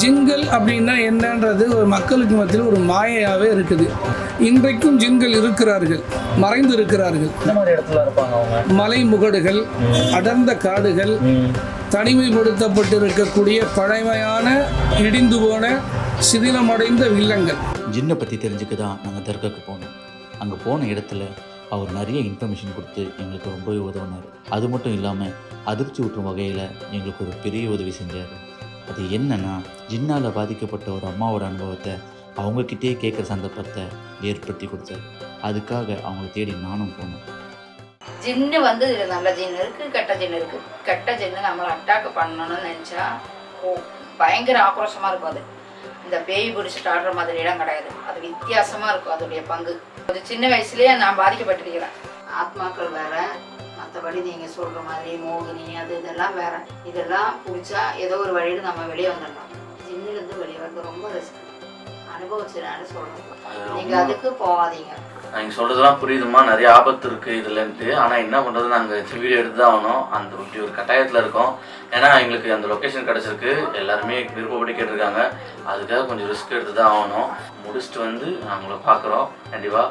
ஜின்கள் அப்படின்னா என்னன்றது ஒரு மக்களுக்கு மத்தியில் ஒரு மாயையாகவே இருக்குது. இன்றைக்கும் ஜின்கள் இருக்கிறார்கள், மறைந்து இருக்கிறார்கள். மலை முகடுகள், அடர்ந்த காடுகள், தனிமைப்படுத்தப்பட்டு இருக்கக்கூடிய பழமையான இடிந்து போன சிதிலமடைந்த இல்லங்கள். ஜின்னை பற்றி தெரிஞ்சுக்க தான் நாங்கள் தர்காவுக்கு போனோம். அங்கே போன இடத்துல அவர் நிறைய இன்ஃபர்மேஷன் கொடுத்து எங்களுக்கு ரொம்பவே உதவினார். அது மட்டும் இல்லாமல் அதிர்ச்சி ஊற்றும் வகையில் எங்களுக்கு ஒரு பெரிய உதவி செஞ்சார். அது என்னன்னா, ஜின்னால் பாதிக்கப்பட்ட ஒரு அம்மாவோட அனுபவத்தை அவங்கக்கிட்டே கேட்குற சந்தர்ப்பத்தை ஏற்படுத்தி கொடுத்தாரு. அதுக்காக அவங்கள தேடி நானும் போனேன். ஜின்னு வந்து நல்ல ஜின்னு இருக்குது, கெட்ட ஜின்னு இருக்குது. கெட்ட ஜின்னு நம்மளை அட்டாக் பண்ணணும்னு நினச்சா பயங்கர ஆக்ரோஷமாக இருக்கும். அது இந்த பேய் பிடிச்சிட்டு ஆடுற மாதிரி இடம் கிடையாது. அது வித்தியாசமாக இருக்கும் அதோடைய பங்கு. அது சின்ன வயசுலேயே நான் பாதிக்கப்பட்டிருக்கிறேன். ஆத்மாக்கள் வேற, மற்றபடி நீங்கள் சொல்கிற மாதிரி மோகினி அது இதெல்லாம் வேற. இதெல்லாம் பிடிச்சா ஏதோ ஒரு வழியில் நம்ம வெளியே வந்துடலாம். ஜின்னுலேருந்து வெளியே வந்து ரொம்ப ரிஸ்க். அனுபவிச்சுனான்னு சொல்கிறேன். நீங்கள் அதுக்கு போகாதீங்க. நீங்கள் சொல்கிறதுலாம் புரியுதுமா, நிறைய ஆபத்து இருக்குது இதுலன்ட்டு. ஆனால் என்ன பண்ணுறது, நாங்கள் வீடியோ எடுத்து தான் ஆகணும். அந்த இப்படி ஒரு கட்டாயத்தில் இருக்கோம். ஏன்னா எங்களுக்கு அந்த லொக்கேஷன் கிடச்சிருக்கு, எல்லாருமே விருப்பப்படி கேட்டிருக்காங்க. அதுக்காக கொஞ்சம் ரிஸ்க் எடுத்து தான் ஆகணும். முடிச்சுட்டு வந்து நாங்களை பார்க்குறோம் கண்டிப்பாக.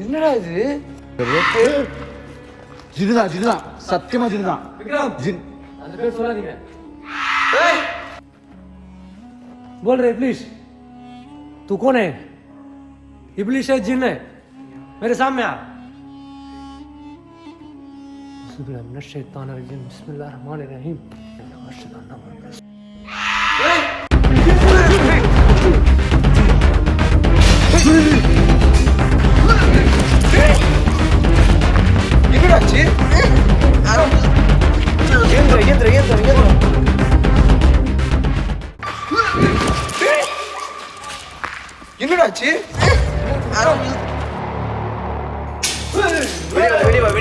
என்னடா இது? ஜின்னுதான் சத்தியமா ஜின்னுதான். ஜின் அந்த பேர் சொல்லாதீங்க. बोल रहे इब्लिस, तू कौन है? इब्लिस है, जिन है? मेरे सामने आ. बिस्मिल्लाहिर्रहमानिर्रहीम. என்னடாச்சு? என்னடாச்சு? வெளியே வா.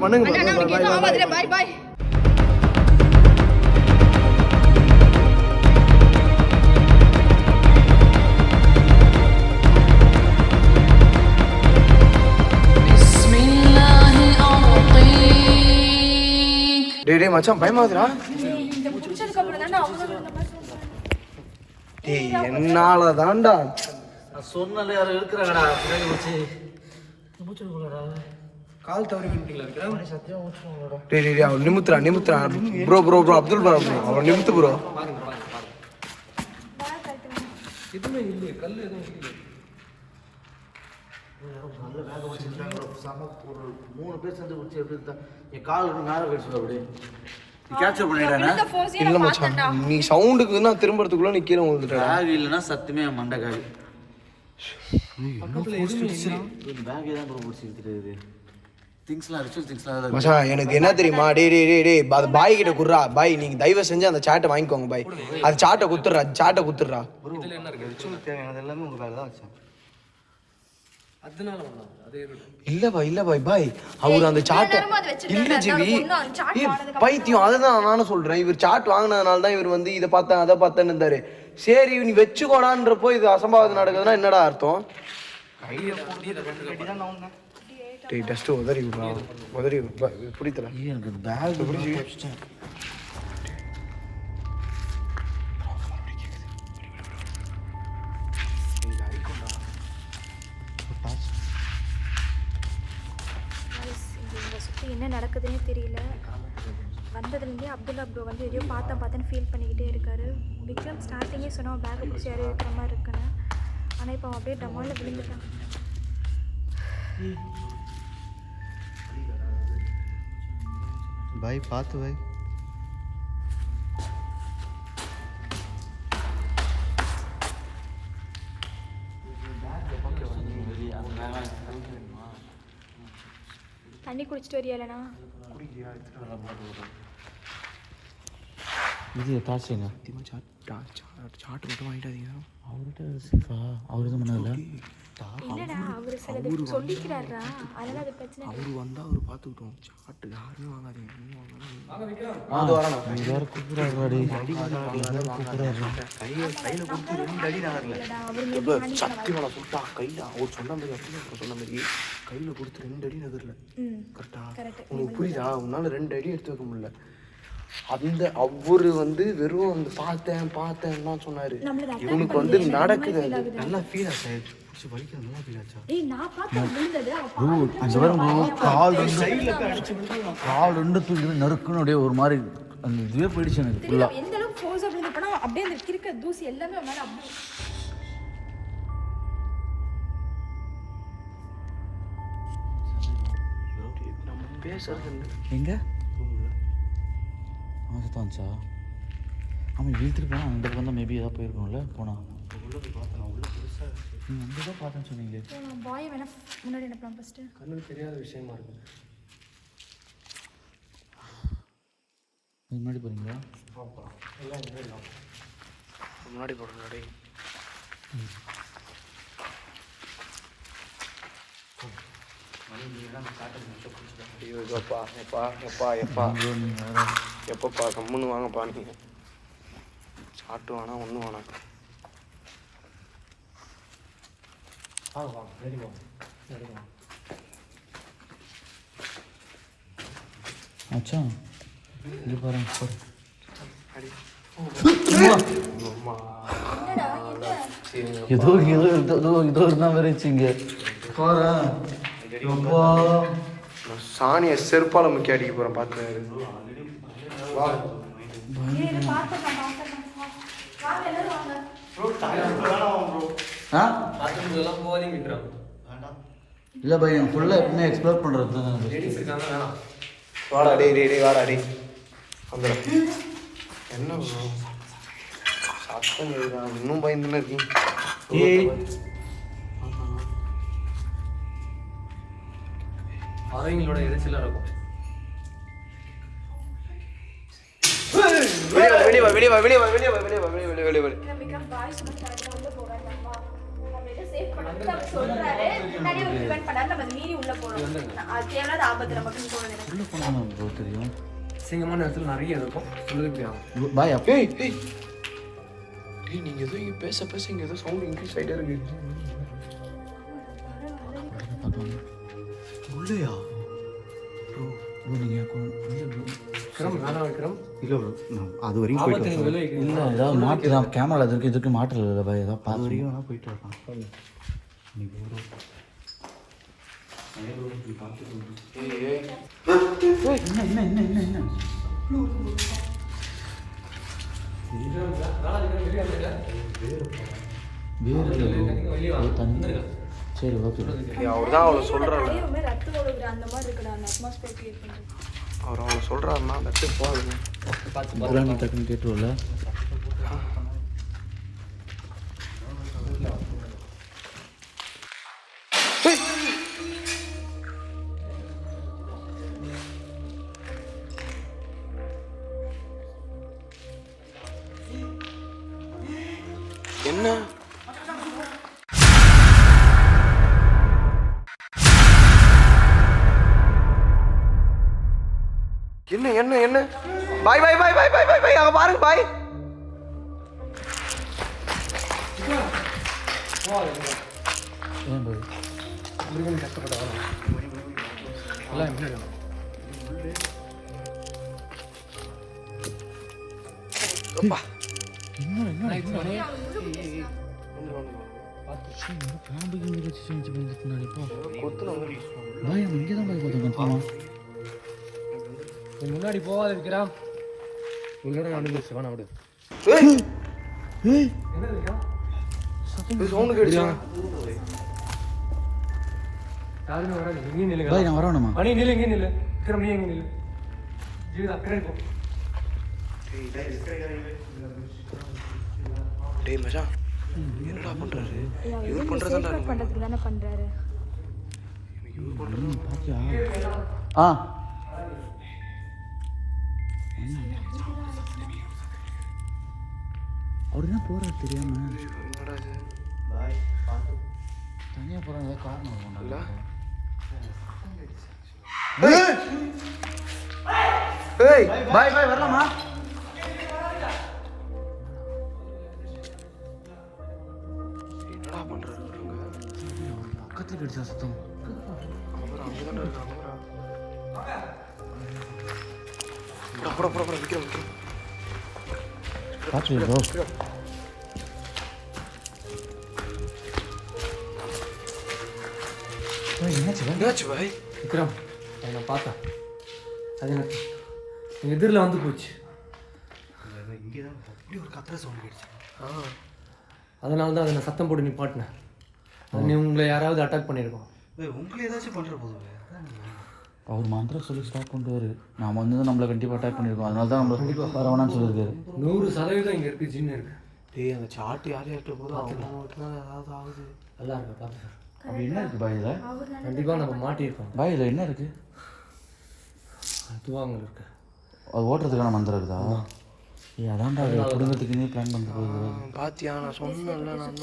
பண்ணுங்க. பாய் பாய். டேய் மச்சான் பயமாதுடா. டேய் என்னால தான்டா சொன்னால யாரும் இருக்கிறாங்கடா. கால் தவறி விட்டீங்களா? டேய் அவன் நிமித்துறா. ப்ரோ அப்துல் ப்ரோ அவன் நிமித்து ப்ரோ. எதுவுமே இல்லையே, கல் எதுவும் இல்லை. நல்ல வேக வச்சுருக்காங்க. ஒரு 3 பேர் சேர்ந்து குடிச்சு எப்படி இருந்தா என் கால் நேரம் கழிச்சு அப்படி கேப்சர் பண்ணிடுறேன். இல்லை மச்சான், நீ சவுண்டுக்கு நான் திரும்புறதுக்குள்ள நீ கீழே வந்துட்ட. பேக் இல்லைன்னா சத்துமே மண்டை காய். பேக் தான் ப்ரோ பிடிச்சிருக்குது. மச்சான் எனக்கு என்ன தெரியுமா, டே பாய் கிட்ட குடுறா. பாய் நீங்க தயவு செஞ்சு அந்த சாட்டை வாங்கிக்கோங்க பாய். அது சாட்டை குத்துறா. எல்லாமே உங்க பேக் தான் வச்சேன். இல்ல பாய் அவர் அந்த சாட்டை இல்ல ஜிவி பைத்தியம். அதுதான் நானும் சொல்றேன். இவர் சாட் வாங்கினதுனால தான் இவர் வந்து இதை பார்த்தேன் அதை பார்த்தேன்னு இருந்தாரு. சரி நீ வச்சுக்கோடான்றப்போ இது அசம்பாவிதம் நடக்குதுன்னா என்னடா அர்த்தம்? டஸ்ட் உதறி பிடித்தல எனக்கு பேக் பிடிச்சி. என்ன நடக்குதுன்னே தெரியல. வந்ததுலேருந்தே அப்துல்லா ப்ரோ வந்து எதையோ பார்த்தேன்னு ஃபீல் பண்ணிக்கிட்டே இருக்காரு. விக்ரம் ஸ்டார்டிங்கே சொன்னோம் பேக்கை பிடிச்சி யாரும் இருக்கிற மாதிரி இருக்குன்னு. ஆனால் இப்போ அவன் அப்படியே டமாலில் விழுந்துட்டான். भाई पात भाई தண்ணி குடிச்சிட்டு வரியாலண்ணா? இது டார்ச்சிங்க சாட்டு மட்டும் வாங்கிட்டாதீங்க. அவர்கிட்ட சேஃபா அவர் எதுவும் பண்ணதில்ல. இல்லடா அவர் சிலது சொல்லிக்கிறாரா, அதனால அது பிரச்சனை இல்லை. அவர் வந்தால் அவர் பார்த்துக்கிட்டோம். சாட்டு யாருமே வாங்காதீங்க. சத்தியமான சொல்லிட்டா கையில் அவர் சொன்ன மாதிரி அப்படி சொன்ன மாதிரி கையில் கொடுத்து 2 அடி நகரில். கரெக்டா? உங்களுக்கு புரியுதா? உன்னால 2 அடி எடுத்து வைக்க முடியல. அந்த அவரு வந்து வெறும் அந்த பார்த்தேன் தான் சொன்னாரு. இவனுக்கு வந்து நடக்குது. நல்லா ஃபீல் ஆச்சு. வலிக்கிற நல்லா ஃபீல் ஆச்சா? கால் ரெண்டு தூக்கி நறுக்குன்னு அப்படியே ஒரு மாதிரி அந்த இதுவே போயிடுச்சு எனக்கு ஃபுல்லாக. எந்த அளவுக்கு ஃபோர்ஸ் அப்படி இருந்தப்பனா அப்படியே அந்த கிறுக்க தூசி எல்லாமே மேலே அப்படியே. நம்ம பேசுறது எங்கே சுத்தம் வந்துச்சா? ஆமாம் வீழ்த்துட்டு போனால் அந்த இடத்துல வந்தால் மேபி ஏதாவது போயிருக்கணும்ல. போனால் உள்ள போய் பார்த்தேன். உள்ள பெருசாக நீங்கள் அங்கே தான் பார்த்தேன்னு சொன்னீங்களே. பாய் வேணா முன்னாடி அனுப்பலாம் ஃபஸ்ட்டு. கண்ணுக்கு தெரியாத விஷயமா இருக்கு. முன்னாடி போகிறீங்களா? எல்லாம் முன்னாடி போகிற முன்னாடி எப்பப்பா கம்முன்னு வாங்கப்பா. நீங்கள் சாட்டு வேணா ஒன்றும் வேணாம். ஆச்சா இங்கே பாருங்க. ஏதோ ஏதோ ஏதோ ஏதோ இருந்தால் வரைச்சிங்க பாரு. சாணியை செருப்பால முக்கிய அடிக்க போகிறேன். பார்த்து இல்லை பை எனக்கு ஃபுல்லாக எப்பவுமே எக்ஸ்ப்ளோர் பண்ணுறது தான். வாடா டே வாடா டே. அந்த என்ன சத்தம் இன்னும் பயந்துன்னு இருக்கீங்க. அவங்களோட எரிச்சலாக இருக்கும். தெரியும் சிங்கமான இடத்துல நிறைய இருக்கும். சொல்லுது பாய் அப்போ நீங்கள் ஏதோ இங்கே பேச இங்கே ஏதோ சவுண்ட் இன்க்ரீஸ் ஆகிட்டே இருக்கு. உள்ளையா ப்ரோ? நீங்கள் இல்லை ப்ரோ, நான் அது வரைக்கும் இல்லை ஏதாவது மாட்டு தான் கேமரா இதுக்கு மாட்டல இல்லை பாய் ஏதாவது பார்த்து வரைக்கும் வேணால் போயிட்டு வரலாம். என்ன வேறு தண்ணி. சரி ஓகே. அவர் தான் அவளை சொல்கிறாரு. ரத்தம் ஓடுகிற அந்த மாதிரி இருக்குடா அந்த அட்மாஸ்பியர் கிரியேட் பண்ணுறது. அவர் அவளை சொல்கிறாருன்னா அந்த இடத்துக்கு போகாதுங்க. இதெல்லாம் நீ டக்குன்னு கேட்டுருவல. என்ன என்ன என்ன என்ன பாய் பாய் பாய் பாய் பாய் பாய் பாய் அங்க பாருங்க பாய். ஏன் பாய் முன்னாடி போகாத இருக்கிறான். உங்களோட நடந்துச்சு வேணா விடு. சவுண்ட் கேடுச்சா? யாருமே வராது. இங்கே நில்லுங்க. பாய் நான் வரணுமா? மணி நில்லு, இங்கே நில்லு. விக்ரம் நீ எங்கே நில்லு. ஜீவிதா பின்னாடி போ. டேய் மச்சான் என்னடா பண்றாரு? இவர் பண்றதானே பண்றதுக்கு தானே பண்றாரு. பாத்தியா? ஆ அவர் என்ன போறாரு தெரியாம தனியா போறாங்க, ஏதாவது காரணம் இருக்கும்டா. ஏய் பாய் பாய் வரலாமா? என்னடா பண்றாரு பக்கத்துல கிடைச்சா சத்தம். அவர் அங்கதானே இருக்காங்க. போடா போடா போடா விக்ரம் விக்ரம். பார்த்து ப்ரோ. என்னாச்சு பாய்? விக்ரம், அதை நான் பார்த்தேன். அது எனக்கு எங்கள் எதிரில் வந்து போச்சு. இங்கே தான் அப்படி ஒரு கத்திர சவுண்ட் கேட்டுச்சு. அதனால தான் அதை நான் சத்தம் போட்டு நிப்பாட்டினேன். அது நீ உங்களை யாராவது அட்டாக் பண்ணியிருக்கோம். உங்களை ஏதாச்சும் பண்ணுற போதும் அவர் மந்திரம் சொல்லி ஸ்டாப் பண்ணுவார். நாம் வந்து நம்மளை கண்டிப்பாக அட்டாக் பண்ணியிருக்கோம். அதனால தான் நம்மளை கண்டிப்பாக வர வேணாம்னு சொல்லியிருக்காரு. 100% இங்கே இருக்குது, ஜின்னு இருக்குது. டேய் அந்த சாட்டு யார் யார்கிட்ட போதும் அவங்க மட்டும் தான் ஏதாவது ஆகுது. நல்லா இருக்கா பார்த்து. அப்படி என்ன இருக்குது பாய் இதில்? கண்டிப்பாக நம்ம மாட்டியிருக்கோம். பாய் இதில் என்ன இருக்குது? துவாங்கல் இருக்கு. அது ஓட்டுறதுக்கான மந்திரம் இருக்குதா? அதான்டா குடும்பத்துக்கு நீ பிளான் பண்ண போகுது. பாத்தியா நான் சொன்னேன்ல நான்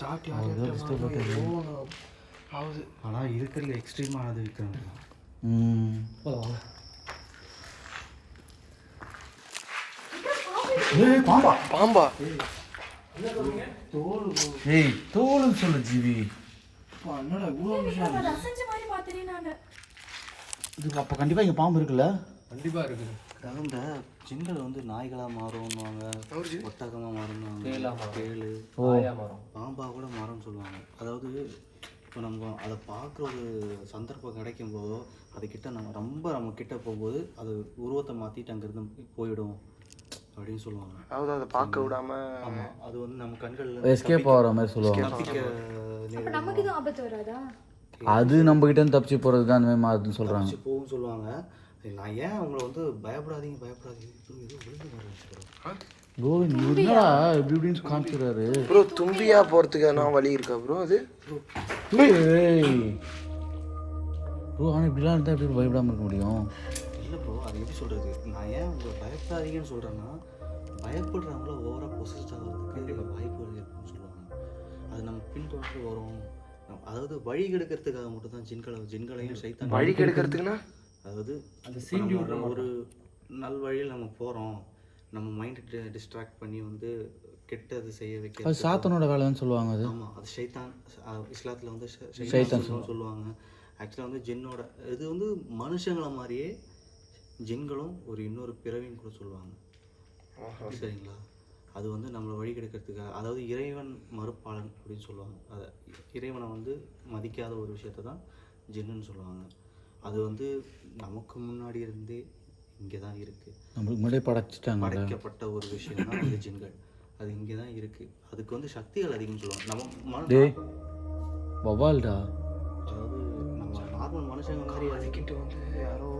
சாட்டு ஆகுது. ஆனால் இருக்கிறதுல எக்ஸ்ட்ரீமானது விற்கிறாங்க. போகலாம் வாங்க. பாம்பா பாம்பா? ஏய் தோலுன்னு சொல்லு ஜீவி. என்னடா இவ்வளோ விஷயம்? இது அப்போ கண்டிப்பாக இங்கே பாம்பு இருக்குல்ல? கண்டிப்பாக இருக்குது. இந்த ஜின்கள் வந்து நாய்களாக மாறும்னுவாங்க, ஒட்டகமாக மாறும்னுவாங்க, கேளு பாம்பாக கூட மாறும்னு சொல்லுவாங்க. அதாவது இப்போ நம்ம அதை பார்க்குற ஒரு சந்தர்ப்பம் கிடைக்கும் போதோ அதுக்கிட்ட நம்ம கிட்ட போகும்போது அது உருவத்தை மாற்றிட்டு அங்கேருந்து போயிடும் அப்படின்னு சொல்லுவாங்க. அதாவது அதை பார்க்க விடாம. ஆமாம், அது வந்து நம்ம கண்கள் எஸ்கேப் ஆகிற மாதிரி சொல்லுவாங்க. நமக்கு எதுவும் ஆபத்து வராதா? அது நம்ம கிட்ட இருந்து தப்பிச்சு போகிறதுக்கு அந்த மாதிரி மாறுதுன்னு சொல்கிறாங்க. போகும்னு சொல்லுவாங்க. நான் ஏன் அவங்கள வந்து பயப்படாதீங்க இது விழுந்து வர கோவிந்த் என்னடா இப்படி இப்படின்னு காமிச்சிடுறாரு. ப்ரோ தும்பியா போகிறதுக்கு நான் வழி இருக்கா ப்ரோ? அது ப்ரோ ஆனால் இப்படிலாம் இருந்தால் எப்படி பயப்படாமல் இருக்க முடியும்? இல்லை ப்ரோ, அது எப்படி சொல்கிறது, நான் ஏன் உங்களை பயப்படாதீங்கன்னு சொல்கிறேன்னா பயப்படுறவங்கள ஓவராக பொசிஸ்ட் ஆகிறதுக்கு வாய்ப்புகள் இருக்குன்னு சொல்லுவாங்க. அது நம்ம பின்தொடர்ந்து வரும். அதாவது வழி கெடுக்கிறதுக்காக மட்டும் தான் ஜின்களையும் சைத்தான் வழி கெடுக்கிறதுக்குன்னா அதாவது அந்த சீண்டி விடுற ஒரு நல் வழியில் நம்ம போகிறோம், நம்ம மைண்டை டிஸ்ட்ராக்ட் பண்ணி வந்து கெட்டது செய்ய அது வைக்க. சாத்தனோட வேலைன்னு சொல்லுவாங்க. அது ஆமாம், அது ஷைத்தான். இஸ்லாத்தில் வந்து ஷைத்தான் சொல்லுவாங்க. ஆக்சுவலாக வந்து ஜின்னோட இது வந்து மனுஷங்களை மாதிரியே ஜின்களும் ஒரு இன்னொரு பிறவின்னு கூட சொல்லுவாங்க. சரிங்களா? அது வந்து நம்மளை வழி கெடுக்கிறதுக்காக, அதாவது இறைவன் மறுப்பாளன் அப்படின்னு சொல்லுவாங்க. அதை இறைவனை வந்து மதிக்காத ஒரு விஷயத்தை தான் ஜின்னுன்னு சொல்லுவாங்க. அது வந்து நமக்கு முன்னாடி இருந்தே இங்கே தான் இருக்குது. நம்மளுக்கு முன்னாடியே படைக்கப்பட்ட ஒரு விஷயம் தான் அந்த ஜின்கள். அது இங்கே தான் இருக்குது. அதுக்கு வந்து சக்திகள் அதிகம்னு சொல்லுவாங்க. நம்ம வவால்டா, அதாவது நம்ம நார்மல் மனுஷங்க மாதிரி அதுக்கிட்ட வந்து யாரோ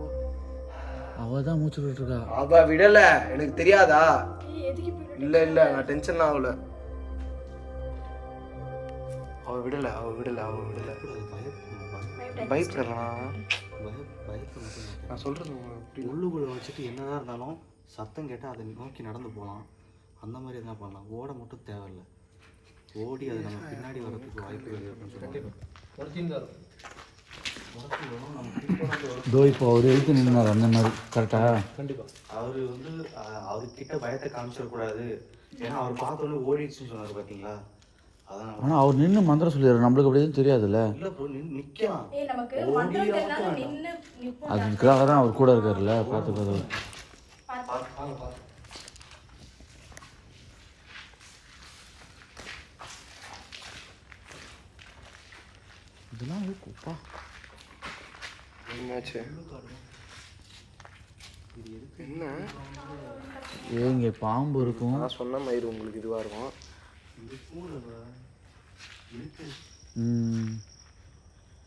அவள் தான் மூச்சு விட்டுருக்கா. அவ விடல, எனக்கு தெரியாதா? இல்ல இல்ல நான் டென்ஷன் ஆகல. அவ விடல பயப்படலாம். நான் சொல்றது உள்ளுக்குள்ள வச்சுட்டு என்னதான் இருந்தாலும் சத்தம் கேட்டால் அதை நோக்கி நடந்து போகலாம். அந்த மாதிரி என்ன பண்ணலாம், ஓட மட்டும் தேவையில்லை. ஓடி அது நம்ம பின்னாடி வர்றதுக்கு வாய்ப்பு அப்படின்னு சொல்லுவாங்க. இதோ இப்போ அவர் எழுத்து நின்னார் அந்த மாதிரி கரெக்டா? கண்டிப்பாக அவர் வந்து அவர்கிட்ட பயத்தை காமிச்சிடக்கூடாது, ஏன்னா அவர் பார்த்தோன்னே ஓடிடுச்சுன்னு சொன்னார் பார்த்தீங்களா? அதான். ஆனால் அவர் நின்று மந்திரம் சொல்லிடுறாரு, நம்மளுக்கு அப்படி எதுவும் தெரியாதுல்ல. இல்லை ப்ரோ, நிற்கலாம். அதுக்காக தான் அவர் கூட இருக்காருல்ல, பார்த்துக்காது. இதெல்லாம் இருக்குப்பா. என்னாச்சு? என்ன ஏங்க பாம்பு இருக்கும். நான் சொன்ன மாதிரி உங்களுக்கு இதுவாக இருக்கும்.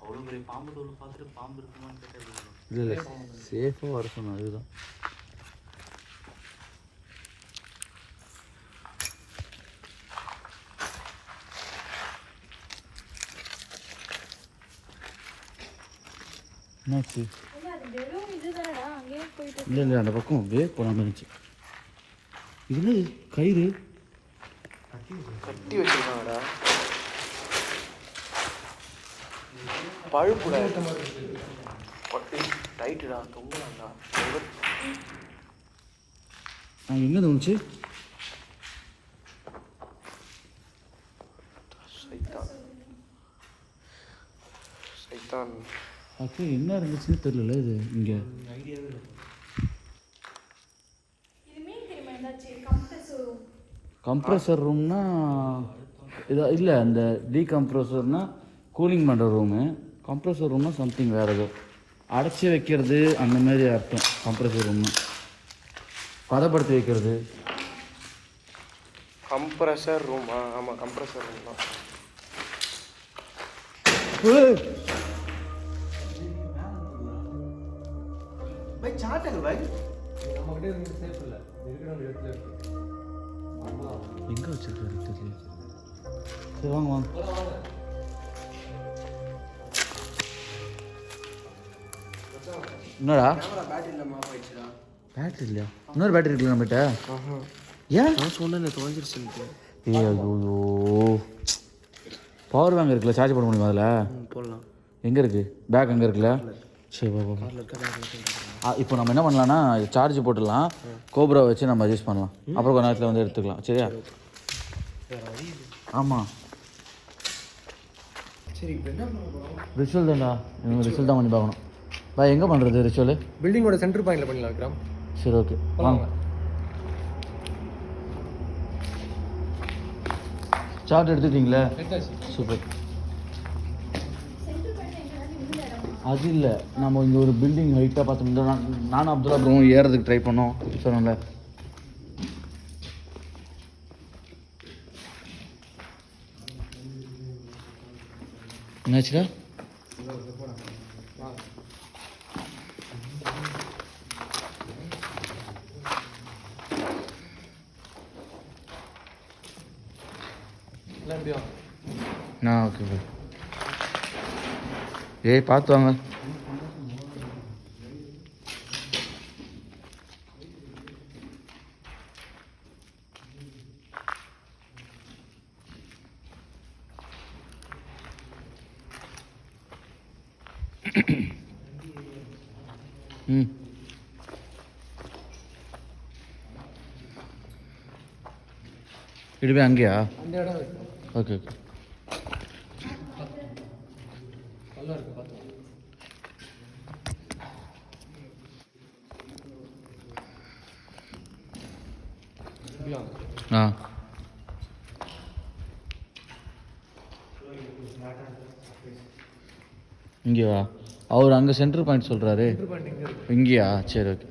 அவ்வளோ பெரிய பாம்பு தோல் பார்த்துட்டு பாம்பு இருக்குமான்னு கேட்டது. இல்லை சேஃபாக வர சொன்னேன், அதுதான். என்னாச்சு? இல்லை அது வெறும் இது தானடா அங்கேயே போயிட்டு இல்லை இல்லை, அந்த பக்கம் அப்படியே போகாமல் இருந்துச்சு. இது கயிறு கட்டி வச்சிருக்காங்கடா. பழுப்புடா. பட்டு டைட்டுடா, தொங்கலாம்டா. எங்கே தோணுச்சு? சைத்தான். அப்போ என்ன இருந்துச்சுன்னு தெரியல. இது இங்கே கம்ப்ரஸர் ரூம்னா இதா இல்லை, அந்த டீகம்ப்ரஸர்னா கூலிங் பண்ணுற ரூமு. கம்ப்ரஸர் ரூம்னா சம்திங் வேறு ஏதோ அடைச்சி வைக்கிறது அந்த மாதிரி அர்த்தம். கம்ப்ரஸர் ரூம்னா பதப்படுத்தி வைக்கிறது. கம்ப்ரஸர் ரூமா? ஆமாம், கம்ப்ரஸர் ரூம் தான். பை சாட்டல் பை நம்மகிட்ட இருந்து சேஃப் இல்லை, இருக்கிற ஒரு இடத்துல இருக்கு. எங்கே வச்சிருக்காரு தெரியல. சரி வாங்க வாங்க. என்னடா பேட்டரி இல்லாமல் போயிடுச்சுடா. பேட்டரி இல்லையா? இன்னொரு பேட்டரி இருக்குல்ல நம்மகிட்ட? ஏன்? நான் சொன்னேன் தொலைஞ்சிருச்சுன்ட்டு. ஐயோ பவர் பேங்க் இருக்குல்ல, சார்ஜ் பண்ண முடியுமா அதில்? போடலாம். எங்கே இருக்குது? பேக் அங்கே இருக்குல்ல? சரி வா வா. இப்போ நம்ம என்ன பண்ணலாம்னா சார்ஜ் போட்டுடலாம், கோப்ரா வச்சு நம்ம யூஸ் பண்ணலாம். அப்புறம் கொஞ்ச நேரத்தில் வந்து எடுத்துக்கலாம். சரியா? ஆமாம். சரி, இப்போ என்ன பண்ண போகிறோம்? ரிச்சுவல் தான்டா. எனக்கு ரிச்சுவல் தான் பண்ணி பார்க்கணும். பா எங்கே பண்ணுறது ரிச்சுவல்? பில்டிங்கோட சென்டர் பாயிண்டில் பண்ணிடலாம் விக்ரம். சரி ஓகே வாங்க. சார்ட் எடுத்துக்கிட்டீங்களே? சூப்பர். அது இல்லை, நம்ம இங்கே ஒரு பில்டிங் ஹைட்டாக பார்த்தோம்னா நானும் அப்துல்லா ப்ரோவும் ஏறதுக்கு ட்ரை பண்ணோம் சொன்னோம்ல. என்னாச்சுடா? Okay okay. ஏய் பார்த்து வாங்க. ம் இடுவே அங்கேயா? அந்த இடம் இருக்கு. Okay okay. நல்லா இருக்கு பார்த்து. ஆ இங்கேவா? அவர் அங்கே சென்டர் பாயிண்ட் சொல்கிறாரு. இங்கேயா? சரி ஓகே.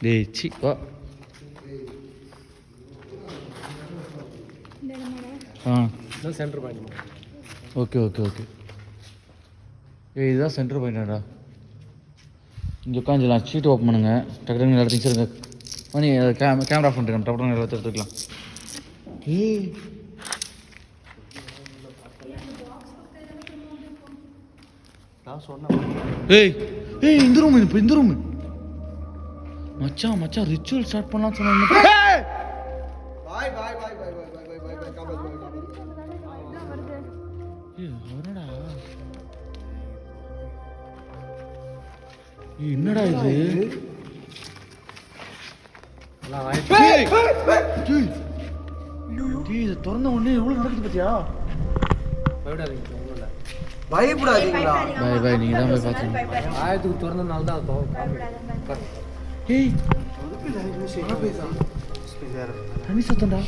டேய் சி வா. ஆ இதுதான் centre point. Okay okay okay. ஏய் இதுதான் சென்டர் பாயிண்டாடா. இங்கே உட்காந்துலாம். ஷீட் ஓப்பன் பண்ணுங்க. டக்கு டக்குனு எல்லா திங்ஸ் இருக்கு. மணி கேமரா ஆஃப் பண்ணிட்டு டக்கு டக்குனு எல்லாத்தையும் எடுத்துக்கலாம். ஏய் நான் சொன்னேன். ஏய் ஏய் இந்த ரூம், இப்போ இந்த ரூம் மச்சான் மச்சான் ரிச்சுவல் ஸ்டார்ட் பண்ணலாம்னு சொன்னாங்க. பாய் பாய் பாய் பாய் பாய் பாய் பாய் பாய் பாய் காபல் பாய். ஏய் வரடா. ஏய் என்னடா இது? எல்லாம் ஆயிடுச்சு. ஏய் டேய் இத திறந்த உடனே எவ்வளவு நடக்குது பாத்தியா? பயப்படாதீங்க, ஒன்றும் இல்லை. பயப்படாதீங்களா? பாய் பாய், நீங்க தான் போய் பாத்தீங்க. ஆயிரத்துக்கு திறந்தனால தான் அது ஏய் வேற தண்ணி சத்தம்டா.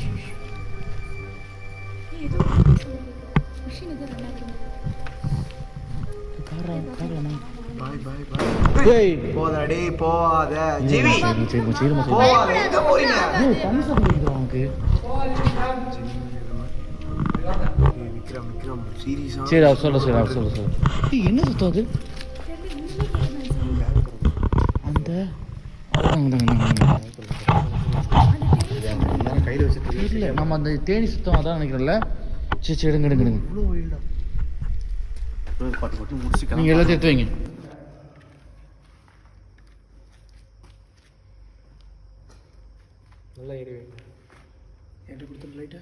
பாய் பாய் பாய். ஏய் போடா டேய் போவாத. ஜிவி சரி சரி போவாத. எங்க போறீங்க? ஏய் தண்ணி சத்தம் கேக்குதா உனக்கு? விக்ரம் விக்ரம் சீரியஸா? சரி அவர் சொல்ல ஏய் என்ன சத்தம் அது? அந்த கையில வச்சிட்டு இல்லை நம்ம அந்த தேனி சுத்தம் அதான் நினைக்கிறேன்ல. சரி சரி எடுங்க எடுங்க எடுங்க. இவ்வளோ வைல்டா. பாட்டு முடிச்சுக்கலாம். நீங்கள் எல்லாத்தையும் எடுத்து வைங்க. நல்லா ஏறி வைங்க. என்கிட்ட கொடுத்துட்டு லைட்டா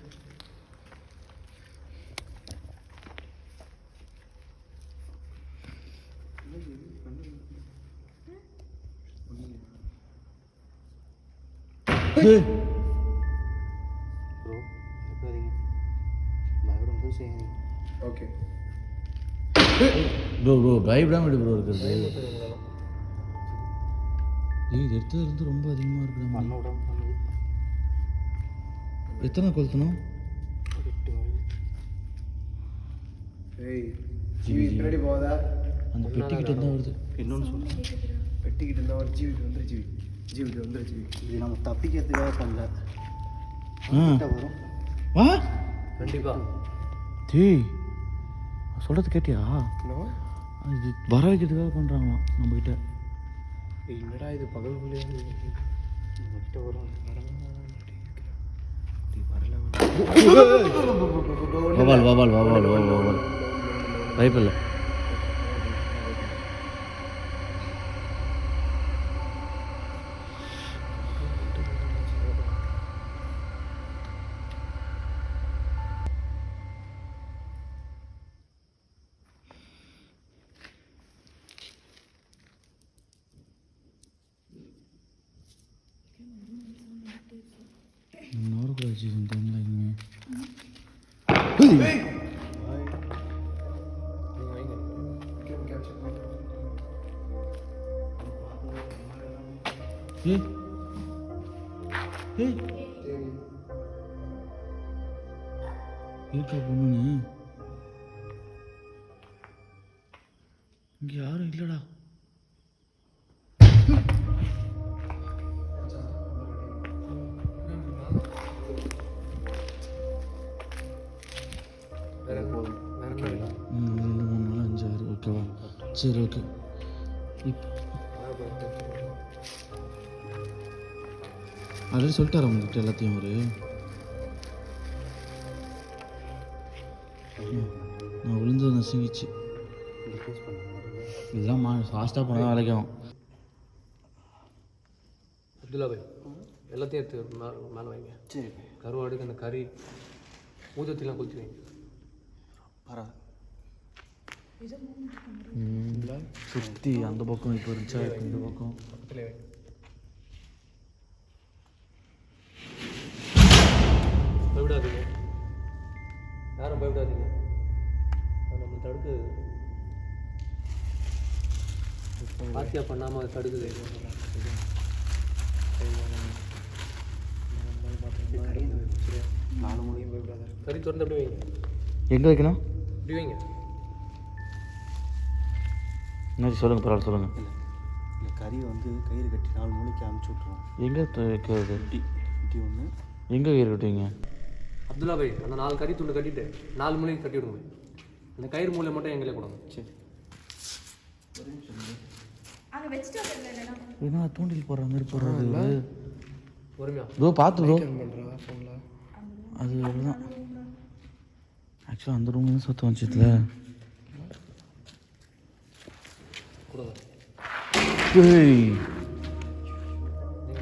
ப்ரோ எப்படிங்க பயப்படும் செய்யுங்க. ஓகே. ப்ரோ பயப்படாமல் விடு ப்ரோ இருக்கிறது. இது எடுத்தது இருந்து ரொம்ப அதிகமாக இருக்குடா. பண்ண விடாம பண்ணுது. எத்தனை கொளுத்தணும்? ஏய் ஜீவி பின்னாடி போகாதா? அந்த பெட்டிக்கிட்ட இருந்தால் வருது. இன்னொன்று சொல்லுங்கள். பெட்டிக்கிட்டு இருந்தால் ஒரு ஜீவிக்கு வந்துரு. ஜீவிக்கு வந்துரு. இது நம்ம தப்பிக்கிறதுக்காக பண்ணல. வரும் வா கண்டிப்பாக. டேய் சொல்கிறது கேட்டியா? இது வர வைக்கிறதுக்காக பண்ணுறாங்களாம் நம்மக்கிட்ட. என்னடா இது பகல்குள்ளே கிட்ட வரும். வவால் பயப்பில்லை. கூட வச்சுருந்தேன். இருக்கா பொண்ணுன்னு இங்கே யாரும் இல்லைடா. ஓகேவா? சரி ஓகே. இப்போ ஆல்ரெடி சொல்லிட்டாரா உங்ககிட்ட எல்லாத்தையும்? ஒரு நான் விழுந்தது நசுங்கிச்சு. இதெல்லாம் ஃபாஸ்ட்டாக போனால் தான் வேலைக்கும். அப்துல்லா பாய் எல்லாத்தையும் எடுத்து மேலே வைங்க. சரி கருவாடுக்கு அந்த கறி ஊதத்திலாம் கொளுத்தி வைங்க. சுற்றி அந்த பக்கம் இப்போ இருந்துச்சா இந்த பக்கம் பக்கத்தில் வைங்க. பயப்படாதீங்க, யாரும் பயப்படாதீங்க. அது நம்ம தடுக்குது. பாத்தியா பண்ணாமல் அது தடுக்குது. நாலு மணியும் பயப்படாத. கறி திறந்து அப்படி வைங்க. எங்கே வைக்கணும்? இப்படி வைங்க. என்ன சொல்லுங்கள், பரவாயில்ல சொல்லுங்கள். இல்லை கறி வந்து கயிறு கட்டி 4 மணிக்கு அனுப்பிச்சி விட்ருவோம். எங்கே வைக்கிறது? இட்டி ஒன்று. எங்கே கயிறு கட்டுவீங்க? அப்துல்லா பாய் அந்த 4 கறி துண்டு கட்டிட்டு 4 மணிக்கு கட்டி விடுங்க. அந்த கயிறு மூலை மட்டும் எங்களே கொடுங்க. சரி என்ன தூண்டில் போடுற மாதிரி போடுறது? பொறுமையா ப்ரோ பார்த்து ப்ரோ. அது அவ்வளோதான். ஆக்சுவலாக அந்த ரூம் தான் சுத்தம் வச்சதுல நீங்கள்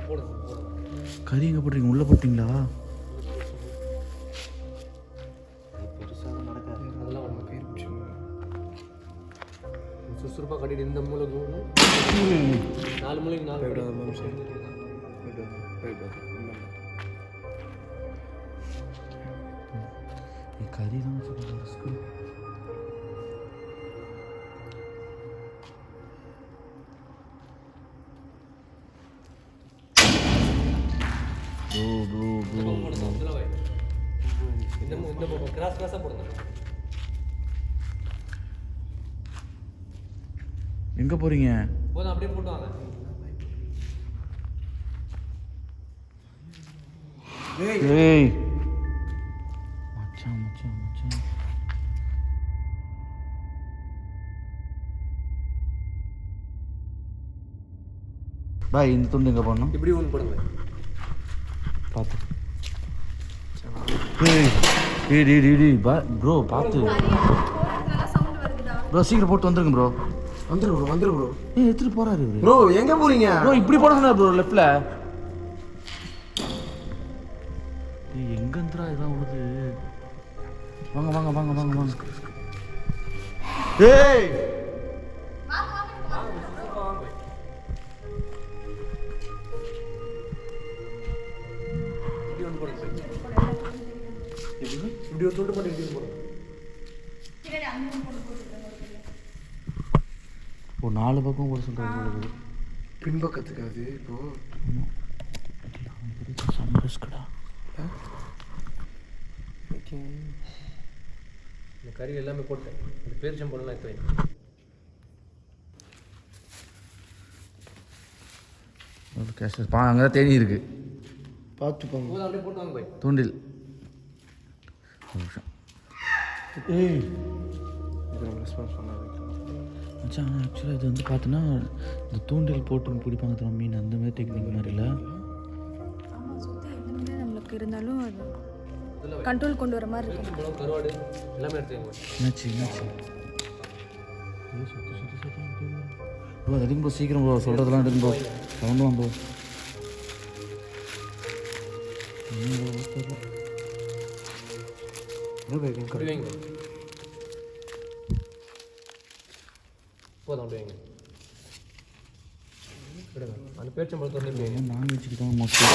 போடுங்க. கறி எங்கே போட்டுறீங்க? உள்ளே போட்டிங்களா? பெருசாக நடக்காது. அதெல்லாம் நம்ம கயிறு பிடிச்சிக்கோங்க. சுறுசுறுப்பாக கட்டிட்டு இந்த மூளை 4 மூலைக்கு 4 கறி தான் ரிஸ்க்கு. இந்த பக்கம் கிராஸாக போடுங்க. எங்கே போகிறீங்க? போதும் அப்படியே போட்டு வாங்க. ஏய் மச்சான் மச்சான் மச்சான். பாய் இந்த துண்டு எங்கே போடணும்? இப்படி ஒன்று போடுங்க. பார்த்து. ஏய் ஏய் டி டி டி பா ப்ரோ பார்த்து ப்ரோ சீக்கிரம் போட்டு வந்துருங்க ப்ரோ. வந்துரு ப்ரோ. ஏய் எடுத்துட்டு போறாரு இவரு. ப்ரோ எங்க போறீங்க ப்ரோ இப்படி போட சொன்னார் ப்ரோ லெஃப்ட்ல. ஏய் எங்க இருந்துடா இதெல்லாம் உனது? வாங்க வாங்க வாங்க வாங்க வாங்க. ஏய் இப்படி ஒரு துண்டு பண்ணி இப்படி போடுங்க. ஓ 4 பக்கம் போட சொல்றாரு. பின்பக்கத்துக்கு அது இப்போ சமரஸ்கடா. இந்த கறி எல்லாமே போட்டேன். இந்த பேரிச்சம்பழம்லாம் எடுத்து வைங்க. அங்கே தான் தேனி இருக்கு. பார்த்துப்பாங்க. போதும் அப்படியே போட்டு வாங்க போய். தூண்டில் ஒரு நிமிஷம். ஏய் இது நம்ம ரெஸ்பான்ஸ் பண்ண வைக்கலாம். மச்சான் ஆக்சுவலாக இது வந்து பார்த்தோன்னா இந்த தூண்டில் போட்டு பிடிப்பாங்க தெரியுமா மீன், அந்த மாதிரி டெக்னிக் மாதிரி இல்லை. ஆமாம், சுற்றி எந்த நம்மளுக்கு இருந்தாலும் அது கண்ட்ரோல் கொண்டு வர மாதிரி இருக்கும். பேரிச்சம்பழம், கருவாடு எல்லாமே எடுத்து வைங்க. என்னாச்சு ப்ரோ அது எடுங்க ப்ரோ, சீக்கிரம் ப்ரோ, சொல்கிறதெல்லாம் எடுங்க ப்ரோ, சவுண்டுலாம் ப்ரோ. அப்படி வைங்க. போதும் அப்படியே வைங்க. விடுங்க. அந்த பேரிச்சம்பழத்தை வந்து இப்படி வைங்க. நான்வெஜ்ஜுக்கு தான் மோஸ்ட்லி.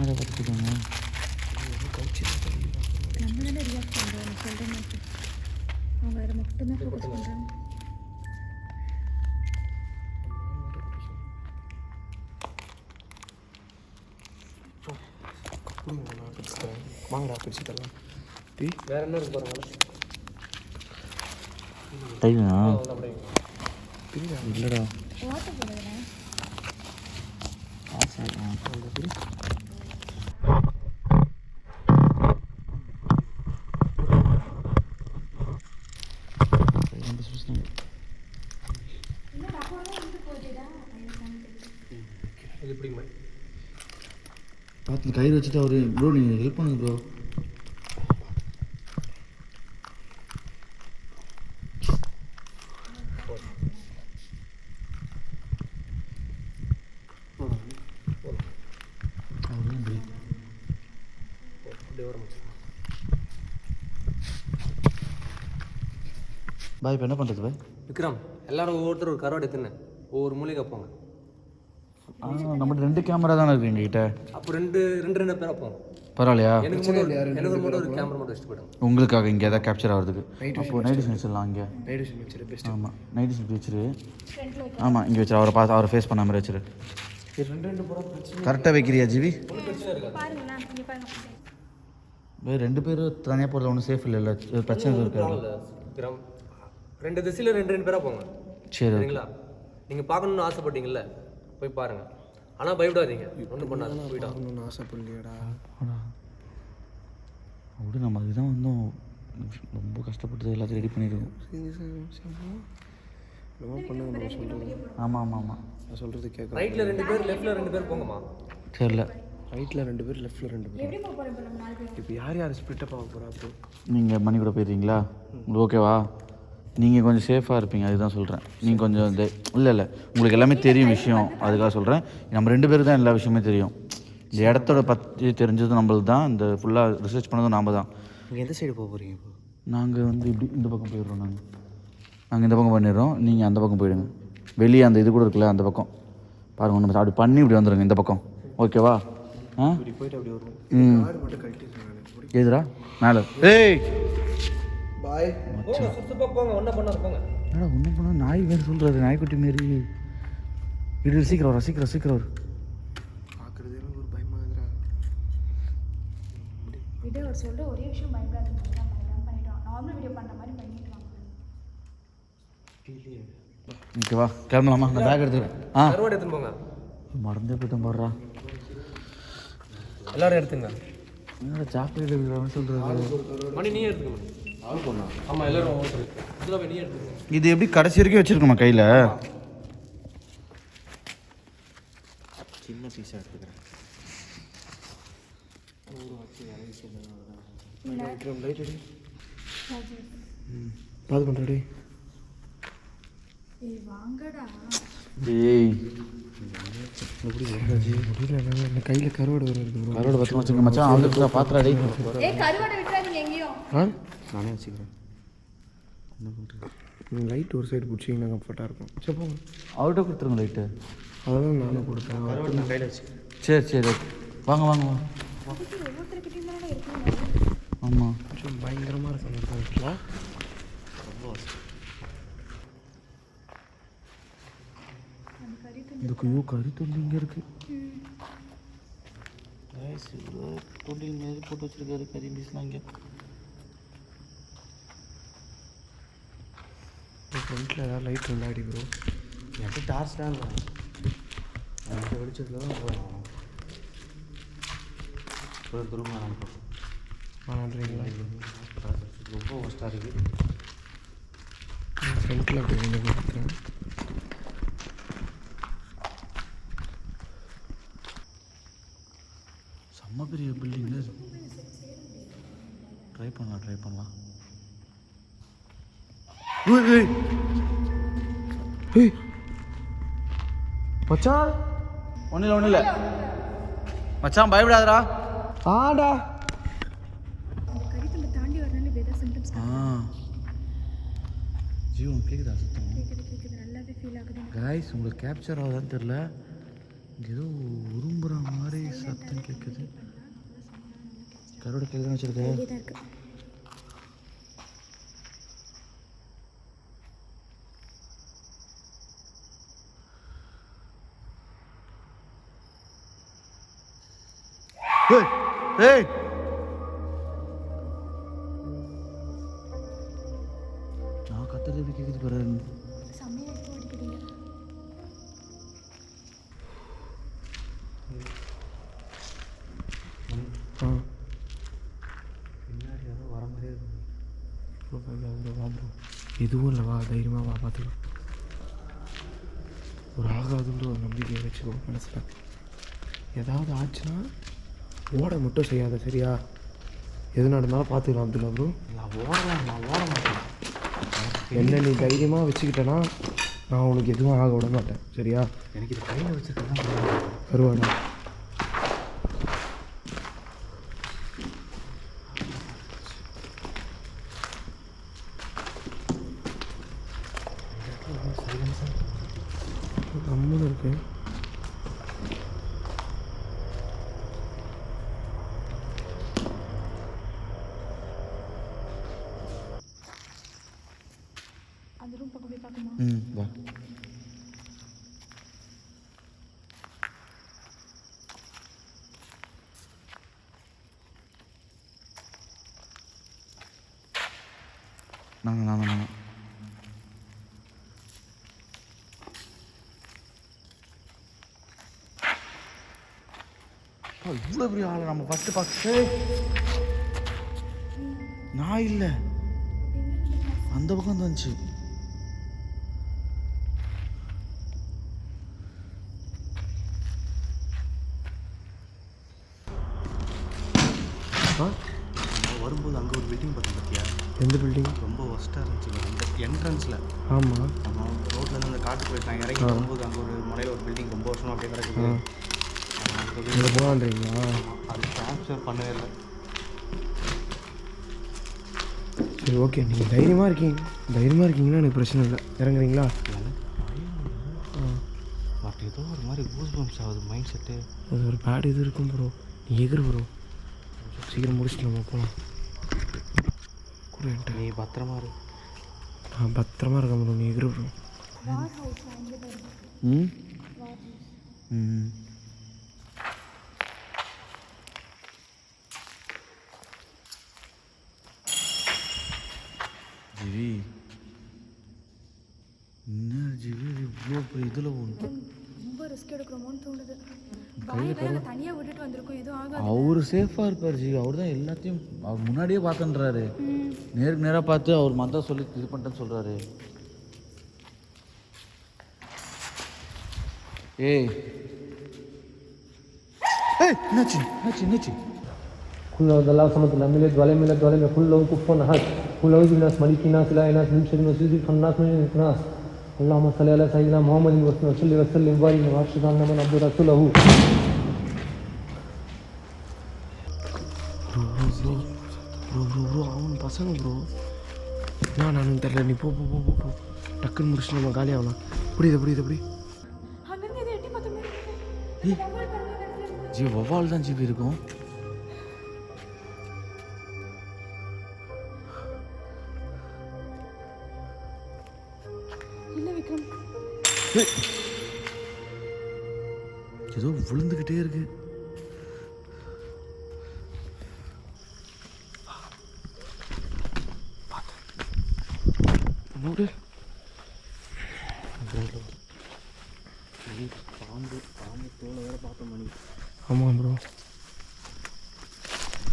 அதை பார்த்துக்கோங்க. நம்ம தானே ரியாக்ட் பண்ணுறோம், சொல்கிற மாதிரி அவங்க அதை மட்டும்தான் ஃபோக்கஸ் பண்ணுறாங்க. வாங்கடா பிடிச்சி தரலாம். வேற என்ன இருக்கு பாருங்க. டைமா அப்படியே இல்லைடா வாட்டர் போடுறதுண்ணே. இது எப்படிங்க? பார்த்து கயிறு வச்சுட்டு அவரு ப்ரோ நீங்கள் ஹெல்ப் பண்ணுங்க ப்ரோ. அப்படியே வர முடியும். பாய் இப்போ என்ன பண்ணுறது பாய்? விக்ரம், எல்லாரும் ஒவ்வொருத்தர் ஒரு கருவாடு எடுத்துன்னு ஒவ்வொரு மூலிகை போங்க. நம்மகிட்ட 2 கேமரா தானே இருக்கு எங்ககிட்ட. அப்போ ரெண்டு பேராக போங்க. பரவாயில்லையா? எனக்கு மட்டும் ஒரு கேமரா மட்டும் வச்சுட்டு போயிடுங்க. உங்களுக்காக இங்கே எதாவது கேப்சர் ஆகிறதுக்கு. அப்போ நைட் விஷன் வச்சிடலாம் இங்கே. நைட் விஷன் வச்சிரு பெஸ்ட். ஆமாம் நைட் விஷன் வச்சிரு. ஆமாம் இங்கே வச்சிரு, அவரை ஃபேஸ் பண்ண மாதிரி வச்சிரு. ரெண்டு போட பிரச்சனை. கரெக்டாக வைக்கிறியா ஜிவி? பாருங்கண்ணா, இங்கே பாருங்க. வேறு 2 பேரும் தனியாக போகிறது ஒன்றும் சேஃப் இல்லைல்ல, பிரச்சனை இருக்காது. விக்ரம், 2 திசையில் 2 பேராக போங்க. சரி சரிங்களா? நீங்கள் பார்க்கணுன்னு ஆசைப்பட்டீங்கல்ல, போய் பாருங்கள். ஆனால் பயப்படாதீங்க, ஒன்றும் பண்ணாது. போயிட்டா ஒன்றும் ஆசைப்படலையடா. அப்படி நம்ம அதுதான் வந்தோம், ரொம்ப கஷ்டப்பட்டு எல்லாத்தையும் ரெடி பண்ணிடுவோம். என்னமோ பண்ணுங்க நான் சொல்கிறது. ஆமாம் ஆமாம் ஆமாம் நான் சொல்கிறது கேட்க. ரைட்டில் 2 பேர், லெஃப்ட்டில் 2 பேர் போங்கம்மா. சரில ரைட்டில் 2 பேர், லெஃப்ட்டில் 2 பேர். எப்படி போக போகிறோம் இப்போ நம்ம 4 பேர்? இப்போ யார் ஸ்பிரிட்டப் ஆக போகிறா? அப்போ நீங்கள் மணி கூட போயிடுறீங்களா? உங்களுக்கு ஓகேவா? நீங்கள் கொஞ்சம் சேஃபாக இருப்பீங்க, அதுதான் சொல்கிறேன். நீங்கள் கொஞ்சம் இல்லை உங்களுக்கு எல்லாமே தெரியும் விஷயம், அதுக்காக சொல்கிறேன். நம்ம 2 பேருக்கு தான் எல்லா விஷயமே தெரியும். இந்த இடத்தோட பற்றி தெரிஞ்சது நம்மளுக்கு தான், இந்த ஃபுல்லாக ரிசர்ச் பண்ணதும் நாம் தான். நீங்கள் எந்த சைடு போக போகிறீங்க இப்போ? நாங்கள் வந்து இப்படி இந்த பக்கம் போயிடுறோம். நாங்கள் இந்த பக்கம் பண்ணிடுறோம், நீங்கள் அந்த பக்கம் போயிடுங்க. வெளியே அந்த இது கூட இருக்குல்ல, அந்த பக்கம் பாருங்கள், நம்ம அப்படி பண்ணி இப்படி வந்துடுங்க இந்த பக்கம். ஓகேவா? இப்படி போயிட்டு அப்படி வருவோம். மட்டும் கழட்டிடுறேன். எதுரா மேலே? ஏய் பாய். போங்க, சுத்தமாக போங்க, ஒன்றும் பண்ணாது போங்க. என்னடா ஒன்றும் பண்ணால் நாய் வேறு சொல்கிறாரு, நாய்க்குட்டி மாரி. இது சீக்கிரம் வரும், சீக்கிரம் வரும். பார்க்குறதே ஒரு பயமாக இருக்கிறா. விட ஒரு சொல்கிற ஒரே விஷயம் பயப்படாதீங்க, பண்ணிட்டோம். நார்மல் வீடியோ பண்ணுற மாதிரி பண்ணிட்டு வாங்க. ஓகேவா? கிளம்பலாமா? நான் பேக் எடுத்துக்கிறேன். கருவாடு எடுத்துன்னு போங்க. மறந்தே போயிட்டேன் போடுறா. எல்லாரும் எடுத்துங்க. என்னடா சாக்லேட் எடுக்கிறான்னு சொல்கிறது? மணி நீயே எடுத்துக்க. ஆமாம், எல்லாரும் ஒவ்வொருத்தர். இதில் நீயே எடுத்துக்க. இது எப்படி கடைசி வரைக்கும் வச்சுருக்கோமா கையில்? சின்ன பீஸாக எடுத்துக்கிறேன். லைட் அடி. பார்த்து பண்ணுறடி. ஏய் எப்படி ராஜி முடியல, என்ன கையில் கருவாடு வருது. கரோட பத்திரம் வச்சுருக்க மச்சான். ஆளுக்கு பாத்திரா டேய். ஆ நானே வச்சுக்கிறேன். என்ன பண்ணுறது? நீங்கள் லைட் ஒரு சைடு பிடிச்சிங்கன்னா கம்ஃபர்ட்டாக இருக்கும். சரி போங்க. அவர்கிட்ட கொடுத்துருங்க லைட்டு. அதெல்லாம் நானும் கொடுத்தேன். கருவாடு நான் கையில் வச்சு. சரி சரி வாங்க வாங்க வாங்க. ஆமாம் கொஞ்சம் பயங்கரமாக இருக்கும். இந்த குயோ கறி தொண்டி இங்கே இருக்கு. தொண்டி மாரி போட்டு வச்சிருக்காரு கறி பீஸ்லாம் இங்கே. ஃப்ரண்ட்டில் ஏதாவது லைட் இருந்தாடி ப்ரோ. எனக்கு டார்ச் தான் இல்லை. அந்த வெளிச்சத்தில் தான் போகணும். திரும்ப வேணான்றீங்களா? ரொம்ப ஒஸ்ட்டாக இருக்குது. ஃப்ரண்ட்டில் அப்படி கொஞ்சம் கொடுக்குறேன். செம்ம பெரிய பில்டிங்ல ட்ரை பண்ணலாம். மச்சான் ஒன்றும் இல்லை மச்சான், பயப்படாதடா. ஆடா தாண்டி வரணும்னு ஏதாவது சிம்டம்ஸ் ஜீவன் கேட்குதா சுத்தம்? கேட்குது நல்லாவே ஃபீல் ஆகுது. காய்ஸ் உங்களுக்கு கேப்சர் ஆகுதான்னு தெரில. இங்கே ஏதோ உரும்புற மாதிரி சத்தம் கேட்குது. கரோட கேட்குதுன்னு வச்சுருக்கேன். தான் இருக்கு. ஏய் நான் கத்துறது எப்படி கேட்குது பாரு. செம்மையாக எப்போ அடிக்கிறீங்க. பின்னாடி ஏதோ வர மாதிரியே இருக்கும். வா ப்ரோ. எதுவும் இல்லை, வா தைரியமாக வா, பார்த்துக்கலாம். ஒரு ஆகாதுன்ற ஒரு நம்பிக்கையை வச்சுக்கோ மனசில். ஏதாவது ஆச்சுன்னா ஓட மட்டும் செய்யாத, சரியா? எது நடந்தாலும் பார்த்துக்கலாம் அப்துல்லா ப்ரோ. நான் ஓட மாட்டேன். என்ன நீ தைரியமாக வச்சுக்கிட்டேன்னா நான் உனக்கு எதுவும் ஆக விட மாட்டேன், சரியா? எனக்கு இது கையில் வச்சுருக்கேன். கருவாடா கம்முன்னு இருக்கு. அந்த ரூம் பக்கம் போய் பார்க்கணுமா? வா. நாங்கள் இவ்வளோ பெரிய ஆளை நம்ம ஃபஸ்ட்டு பார்த்து நான் இல்லை, அந்த பக்கம் வந்துச்சு. வரும்போது அங்கே ஒரு பில்டிங் பார்த்தோம் பார்த்தியா? எந்த பில்டிங்? ரொம்ப ஒஸ்ட்டாக இருந்துச்சு. அந்த என்ட்ரன்ஸில். ஆமாம், நம்ம ரோட்லேருந்து அந்த காட்டு போயிட்டு நான் இறங்கி வரும்போது அங்கே ஒரு மலையில் ஒரு பில்டிங் ரொம்ப வருஷமாக அப்படியே கிடக்குது. இங்கே போகலான்றீங்களா? அது கேப்சர் பண்ணவே இல்லை. சரி ஓகே, நீங்கள் தைரியமாக இருக்கீங்கன்னா எனக்கு பிரச்சனை இல்லை. இறங்குறீங்களா? பட் ஏதோ ஒரு மாதிரி கூஸ் பம்ப்ஸ் ஆகுது மைண்ட் செட்டு. அது ஒரு பேட் இது இருக்கும் ப்ரோ. நீ எகிரு ப்ரோ, சீக்கிரம் முடிச்சுட்டு நம்ம போகலாம். கூட நீ பத்திரமா இரு. நான் பத்திரமா இருக்கேன் ப்ரோ, நீ எகிரு ப்ரோ. ம் ம் ஜிவி என்ன ஜிவி இவ்வளோ பெரிய இதில் ஒன்று ரொம்ப ரிஸ்க் எடுக்கிறோமோன்னு தோணுது. பாய் தனியாக விட்டுட்டு வந்திருக்கோம், எதுவும் ஆகாது. அவர் சேஃபாக இருப்பார் ஜி. அவர் தான் எல்லாத்தையும் அவர் முன்னாடியே பார்த்துன்றாரு. நேருக்கு நேராக பார்த்து அவர் மதம் சொல்லி இது பண்ணிட்டேன்னு சொல்கிறாரு. ஏய் என்னாச்சு كل الله صمد لم يلد ولم يولد ولم يكن له كفوا احد قل اعوذ بالناس ملك الناس اله الناس من شر الوسواس الخناس من الناس اللهم صل على سيدنا محمد وصلي وسلم وبارك واشهد ان محمدا عبده ورسوله. ப்ரோ அவன் பசங்க ப்ரோ நான் தெரியல. நீ போ போ போ போ போ டக்குன்னு முடிச்சுட்டு நம்ம காலி ஆகலாம். புரியுது ஜி வவ்வால் தான் ஜிபி இருக்கும். ஏதோ விழுந்துக்கிட்டே இருக்கு. ஆமாம் ப்ரோ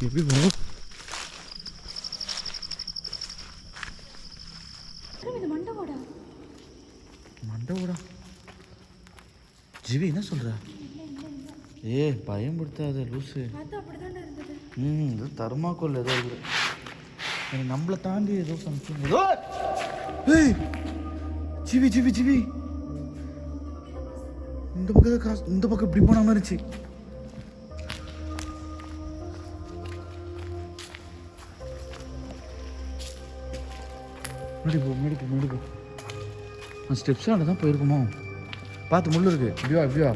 எப்படி ப்ரோ? மண்டவோடா ஜிவி என்ன சொல்ற? பயன்படுத்தாத லூசு. இது தர்மாக்கோல் ஏதோ இருக்குது. நம்மளை தாண்டி ஏதோ சம்திங். ஜிவி ஜிவி ஜிவி இந்த பக்கம் இப்படி போன மாதிரி இருந்துச்சு. முன்னாடி போ. ஸ்டெப்ஸ் தான் போயிருக்குமோ? பார்த்து முள்ளு இருக்கு. இப்படியா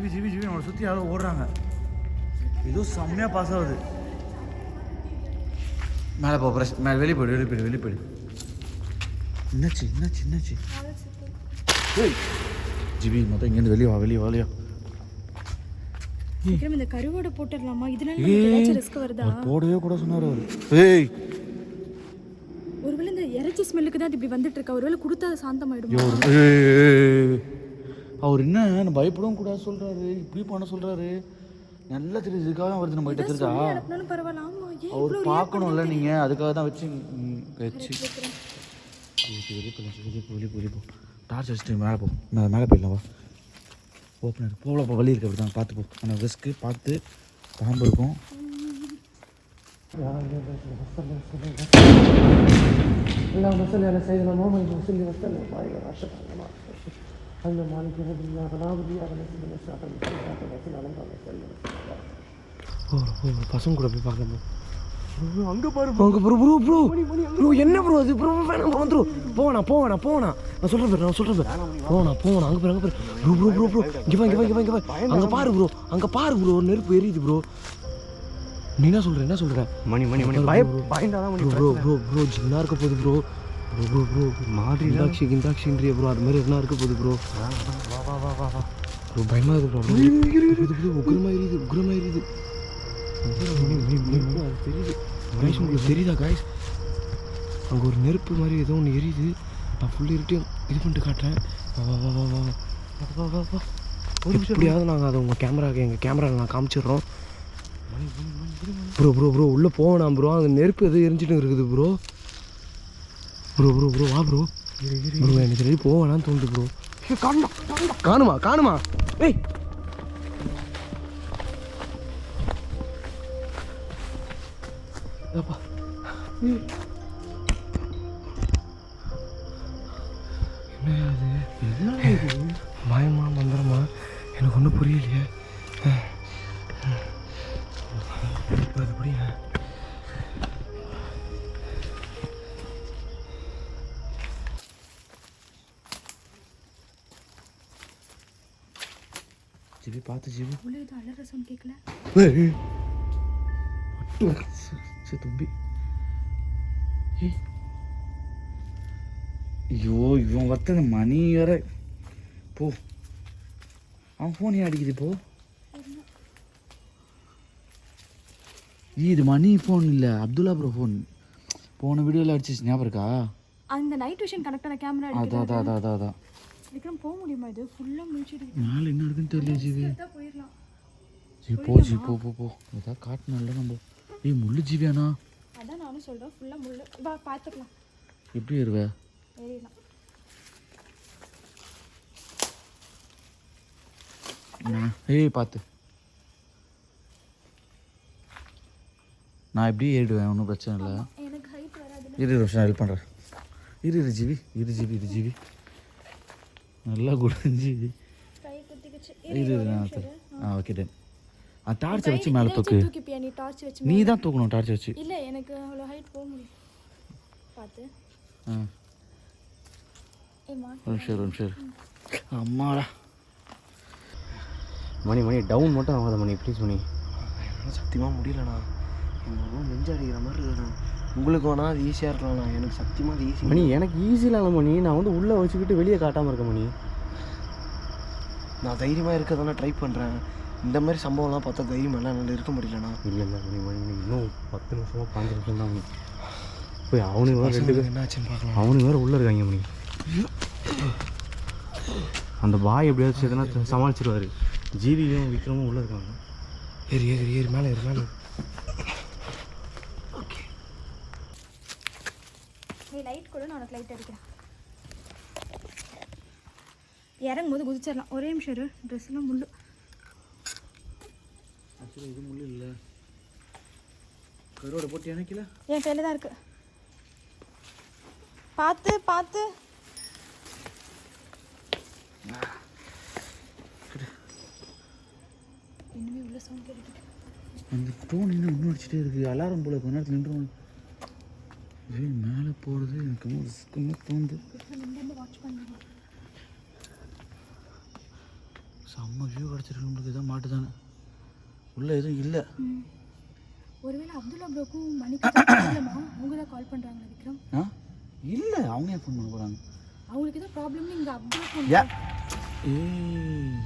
ஜிவி நம்மளை சுற்றி யாரோ ஓடுறாங்க. ஏதோ செம்மையாக பாஸ் ஆகுது. மேலே போ. மேலே வெளியே போயிடு. என்னாச்சு? ஜிவி மொத்தம் இங்கேருந்து வெளியே வாலியா. இந்த கருவோட போட்டுடலாமா? இதனால ஏதாச்சும் ரிஸ்க் வருதா? போடவே கூட சொன்னார் அவர். ஒருவேளை இந்த இறைச்சி ஸ்மெல்லுக்கு தான் இப்படி வந்துட்டு இருக்கா. ஒருவேளை கொடுத்தா அது சாந்தமாயிடுமா? அவர் என்ன பயப்படவும் கூடாது சொல்றாரு, இப்படி பண்ண சொல்றாரு. நல்லா தெரியுது இதுக்காக தான் வருது நம்ம கிட்ட இருக்கா. பரவாயில்ல. ஆமா அவர் பார்க்கணும்ல நீங்க, அதுக்காக தான் வச்சு வெளியே போ. டார்ச் வச்சுட்டு மேலே போ. மேலே போயிடலாம் வா. ஓப்பனர் போகலப்போ வழி இருக்கு. அப்படி தான் பார்த்து போ. ஆனால் ரிஸ்க்கு பார்த்து பாம்பு இருக்கும். اللهم صل على سيدنا محمد وصلي وسلم وبارك واشهد ان لا اله الا الله مالك يوم الدين اياك نعبد واياك نستعين صراط المستقيم பசங்க கூட போய் பார்க்கலாம். அங்கே பாரு ப்ரோ என்ன ப்ரோ அது ப்ரோ வேணாம் ப்ரோ வந்துடும். போவேண்ணா நான் சொல்கிறேன் போவேண்ணா அங்கே பாரு ப்ரோ இங்கே வா அங்கே பாரு ப்ரோ நெருப்பு எரியுது ப்ரோ. நீ என்ன சொல்கிற? மணி ப்ரோ ஜின்னா இருக்க போகுது ப்ரோ மாதிரி இந்தாக்ஷின்றிய ப்ரோ அது மாதிரி என்ன இருக்க போகுது ப்ரோ. வா ப்ரோ பயமாக இருக்குது ப்ரோ. உக்ரமாக எரியுது. தெரியுது காய்ஸ், உங்களுக்கு தெரியுதா காய்ஸ்? அங்கே ஒரு நெருப்பு மாதிரி ஏதோ ஒன்று எரியுது. நான் ஃபுல்லு இருட்டையும் இது பண்ணிட்டு காட்டுறேன். வா எப்படியாவது நாங்கள் அதை எங்கள் கேமராவில் நான் காமிச்சிடுறோம். ப்ரோ உள்ளே போவேண்ணா ப்ரோ. அங்கே நெருப்பு எதுவும் எரிஞ்சிட்டு இருக்குது ப்ரோ. வா ப்ரோ எனக்கு ரெடி போவேணான்னு தோணுது ப்ரோ. காணுமா ஏய் மாயமா மந்திரமா எனக்கு ஒன்றும் புரியலையே. அது புரிய ஜிபி பார்த்து ஜிபி அலரசம் கேட்கல. தும்பி. ஐயோ இவன் வத்தன மணி வேற. போ அவன் ஃபோன் ஏன் அடிக்குது இப்போ? இது மணி ஃபோன் இல்லை, அப்துல்லா ப்ரோ ஃபோன். போன வீடியோவில் அடிச்சிச்சு ஞாபகம் இருக்கா? அந்த நைட் விஷன் கனெக்டான கேமரா அதான் விக்ரம் போக முடியுமா? இது ஃபுல்லாக முடிச்சிட்டு மேலே என்ன இருக்குன்னு தெரியல ஜிவி. போயிடலாம். போ ஏதாவது காட்டினால நம்ம. முள்ளு ஜிவியாண்ணா அதான் நானும் சொல்கிறேன். ஃபுல்லாக முள்ளு. வா பார்த்துக்கலாம். எப்படி இருவே? ஏறிடலாம். ஏய் பார்த்து, நான் எப்படி ஏறிடுவேன், ஒன்றும் பிரச்சனை இல்லை. எனக்கு ஹைட் வராது. இரு ரோஷன், ஹெல்ப் பண்ணுறேன். இரு ஜிவி நல்லா குடிஞ்சு கை குத்திக்கிச்சு. இரு நான் ஓகே டன். டார்ச்சை வச்சு மேலே தூக்கு. தூக்கிப்பியா நீ? டார்ச் வச்சு நீ தான் தூக்கணும் டார்ச் வச்சு. இல்லை, எனக்கு அவ்வளோ ஹைட் போக முடியும். பார்த்து. ஒரு நிமிஷம் அம்மாடா. மணி டவுன் மட்டும் ஆகாத மணி, ப்ளீஸ் மணி. என்னால் சத்தியமாக முடியலண்ணா. எனக்கு நெஞ்சடிக்கிற மாதிரி இருக்குண்ணா. உங்களுக்கு வேணா அது ஈஸியாக இருக்கலாம்ண்ணா, எனக்கு சத்தியமாக அது ஈஸி மணி. எனக்கு ஈஸியிலான மணி, நான் வந்து உள்ளே வச்சுக்கிட்டு வெளியே காட்டாமல் இருக்கேன் மணி. நான் தைரியமாக இருக்க தானே ட்ரை பண்ணுறேன். இந்த மாதிரி சம்பவம்லாம் பார்த்தா தைரியமெல்லாம் என்னால் இருக்க முடியலண்ணா. இல்லை மணி இன்னும் 10 நிமிஷமாக 5 நிமிஷம் தான் மணி. போய் அவனுக்கு வேறு 2 பேர் என்னாச்சுன்னு பார்க்கலாம். அவனுக்கு வேறு உள்ளே இருக்காங்க மணி. அந்த பாய் எப்படியாவது எதனா சமாளிச்சிருவார். ஜீவியும் விக்ரமும் உள்ளே இருக்காங்க. ஏறி மேலே ஏறு. ஓகே, நீ லைட் கூட, நான் உனக்கு லைட் அடிக்கிறேன். இறங்கும் போது குதிச்சிடலாம். ஒரே நிமிஷம் இரு, ட்ரெஸ்லாம் முள்ளு. ஆக்சுவலி இது முள்ளு இல்லை, கருவோட போட்டு எனக்குல என் கையில் தான் இருக்கு. பார்த்து இன்னுமே உள்ள சவுண்ட் கேட்டுட்டு. அந்த ஃபோன் இன்னும் அடிச்சுட்டே இருக்குது. அலாரம் போல கொஞ்ச நேரத்தில் நின்றுவோம். இது மேலே போகிறது எனக்கு தோணுது. வாட்ச் பண்ணுங்க. செம்ம வியூ கிடச்சிருக்கு நம்மளுக்கு. இதான் மாட்டு தானே, உள்ளே எதுவும் இல்லை. ஒருவேளை அப்துல்லா ப்ரோக்கும் மணிக்கு இல்லைம்மா, அவங்க தான் கால் பண்ணுறாங்களா விக்ரம்? இல்லை, அவங்க ஏன் ஃபோன் பண்ண போகிறாங்க? அவங்களுக்கு ஏதோ ப்ராப்ளம்னு இங்கே அப்துல்லா ஃபோன். ஏய்,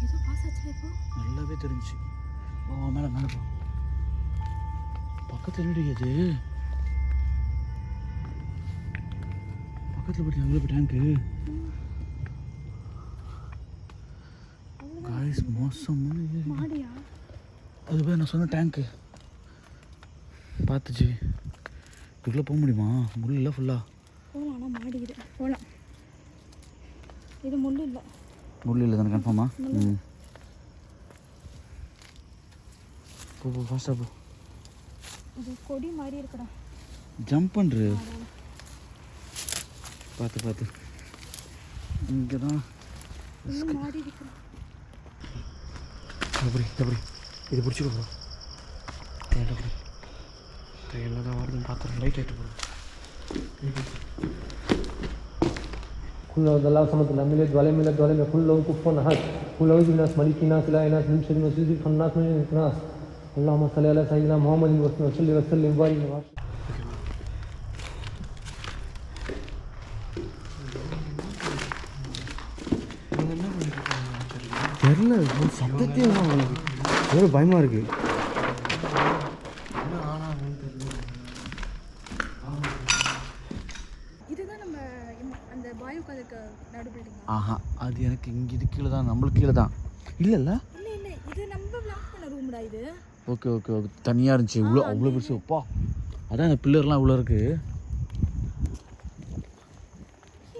ஏதோ பாஸ் ஆச்சு இப்போ. நல்லாவே தெரிஞ்சு. மேலே போ. பக்கத்தில் என்னடியாது, பக்கத்தில் போய் அங்கே போய் டேங்க்கு. காய்ஸ் மோசமான மாடியா? அது போய் நான் சொன்ன டேங்க்கு பார்த்துச்சு. இதுக்குள்ளே போக முடியுமா? முள் இல்லை ஃபுல்லாக. போகலாம், ஆனால் மாடி இது போகலாம். இது முள் இல்லை. முள் இல்லை தானே கன்ஃபார்மா? போ ஃபாஸ்ட்டாக போ. இது கொடி மாதிரி இருக்குடா. ஜம்ப் பண்ணுறு. பார்த்து இங்கே தான் மாடி இருக்கிறோம். எப்படி இது பிடிச்சிக்க போகிறோம். ட்ரெயினில் தான் வருதுன்னு பார்த்துறேன். லைட் ஆகிட்டு போகிறோம். كل الله صمد لم يلد ولم يولد ولم يكن له كفوا احد قل اعوذ بالناس ملك الناس اله الناس من شر الوسواس الخناس من الناس اللهم صل على سيدنا محمد وصلي وسلم وبارك عليه. தெரியல, சத்தத்தையும் ஒரு பயமாக இருக்குது. இதுதான் நம்ம அந்த பாய் உட்காந்துருக்க நடு பில்டிங். ஆஹா, அது எனக்கு இங்கே இது கீழே தான், நம்மளுக்கு கீழே தான். இல்லை இல்லை இது நம்ம பிளாக் பண்ண ரூம்டா இது. ஓகே தனியாக இருந்துச்சு. இவ்வளோ அவ்வளோ பெருசு. அப்பா, அதான் இந்த பில்லர்லாம் இவ்வளோ இருக்குது.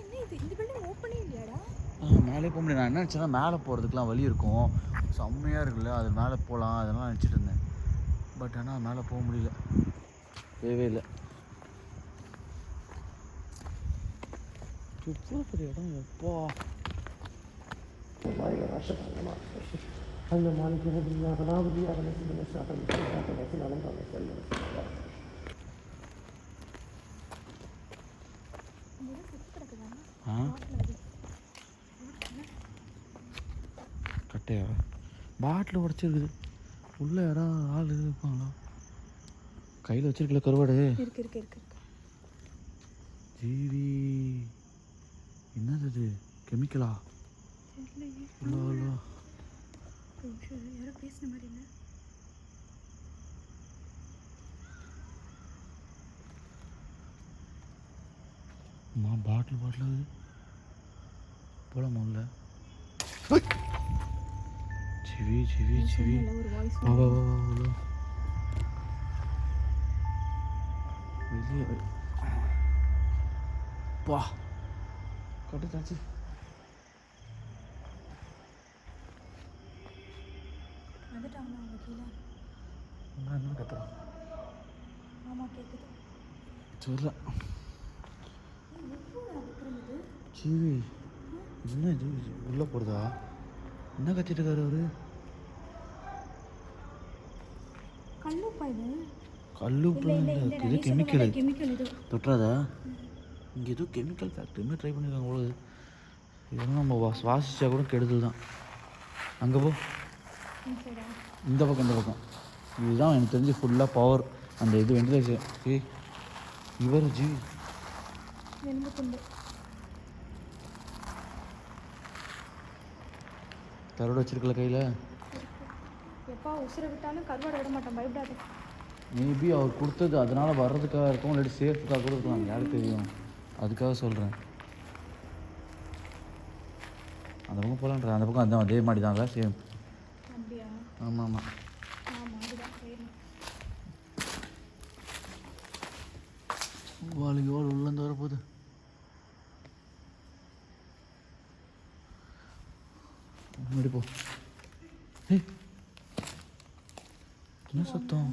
என்ன இது, இந்த பில்டிங் ஓப்பனே இல்லையாடா? மேலே போக முடியாது. நான் என்ன நினச்சேன்னா மேலே போகிறதுக்குலாம் வழி இருக்கும், செம்மையாக இருக்குல்ல, அது மேலே போகலாம் அதெல்லாம் நினச்சிட்டு இருந்தேன். பட் ஆனால் மேலே போக முடியல, தேவே இல்லை. எவ்வளோ பெரிய இடம் எப்பா. أنا مالك يوم الدين يا غناب يا غنى من الشاطر من الشاطر لكن على الله يسلم. கட்டையா பாட்டில் உடச்சிருக்குது. உள்ளே யாராவது ஆள் இருப்பாங்களா? கையில் வச்சிருக்கல கருவாடு. இருக்கு ஜீவி, என்னது இது? கெமிக்கலா? யாரோ பேசின மாதிரி இல்லை. பாட்டில் அது போலாமா உள்ள? ஜிவி ஒரு வாய்ஸ் வா வெளியே வா. கட்டுச்சாச்சு. வந்துட்டாங்க அவங்க கீழே. என்ன கத்துறான்? ஆமாம் கேட்குது. சொல்ல சீவி என்ன இது உள்ளே போடுதா? என்ன கத்திட்டு இருக்காரு அவரு? கல்லுப்பா இது. கல்லுப்பு இது கெமிக்கல் கெமிக்கல் இது. தொட்டாதா? இங்கே ஏதோ கெமிக்கல் ஃபேக்ட்ரியுமே ட்ரை பண்ணியிருக்காங்க போல. இதெல்லாம் நம்ம சுவாசிச்சா கூட கெடுதல் தான். அங்கே போ, இந்த பக்கம். இதுதான் எனக்கு தெரிஞ்சு ஃபுல்லாக பவர். அந்த இது வெண்டிலேஷன். ஏய் இவர் ஜி எலும்பு துண்டு. கருவாடு வச்சிருக்கல கையில். எப்பா உசுரை விட்டாலும் கருவாடை விட மாட்டேன், பயப்படாது. மேபி அவர் கொடுத்தது அதனால் வர்றதுக்காக இருக்கும், இல்லாட்டி சேஃப்க்காக கூட இருக்கலாம், யாருக்கு தெரியும். அதுக்காக சொல்கிறேன். அந்த பக்கம் போகலான்ற, அந்த பக்கம் அதுதான் அதே மாதிரி தாங்க சேம். அப்படியா? ஆமாம் ஆமாம். ஆமாம் அதுதான் போயிடணும். வாளுங்க வாள் உள்ளேருந்து வரப்போகுது. முன்னாடி போ. ஏய் என்ன சத்தம்?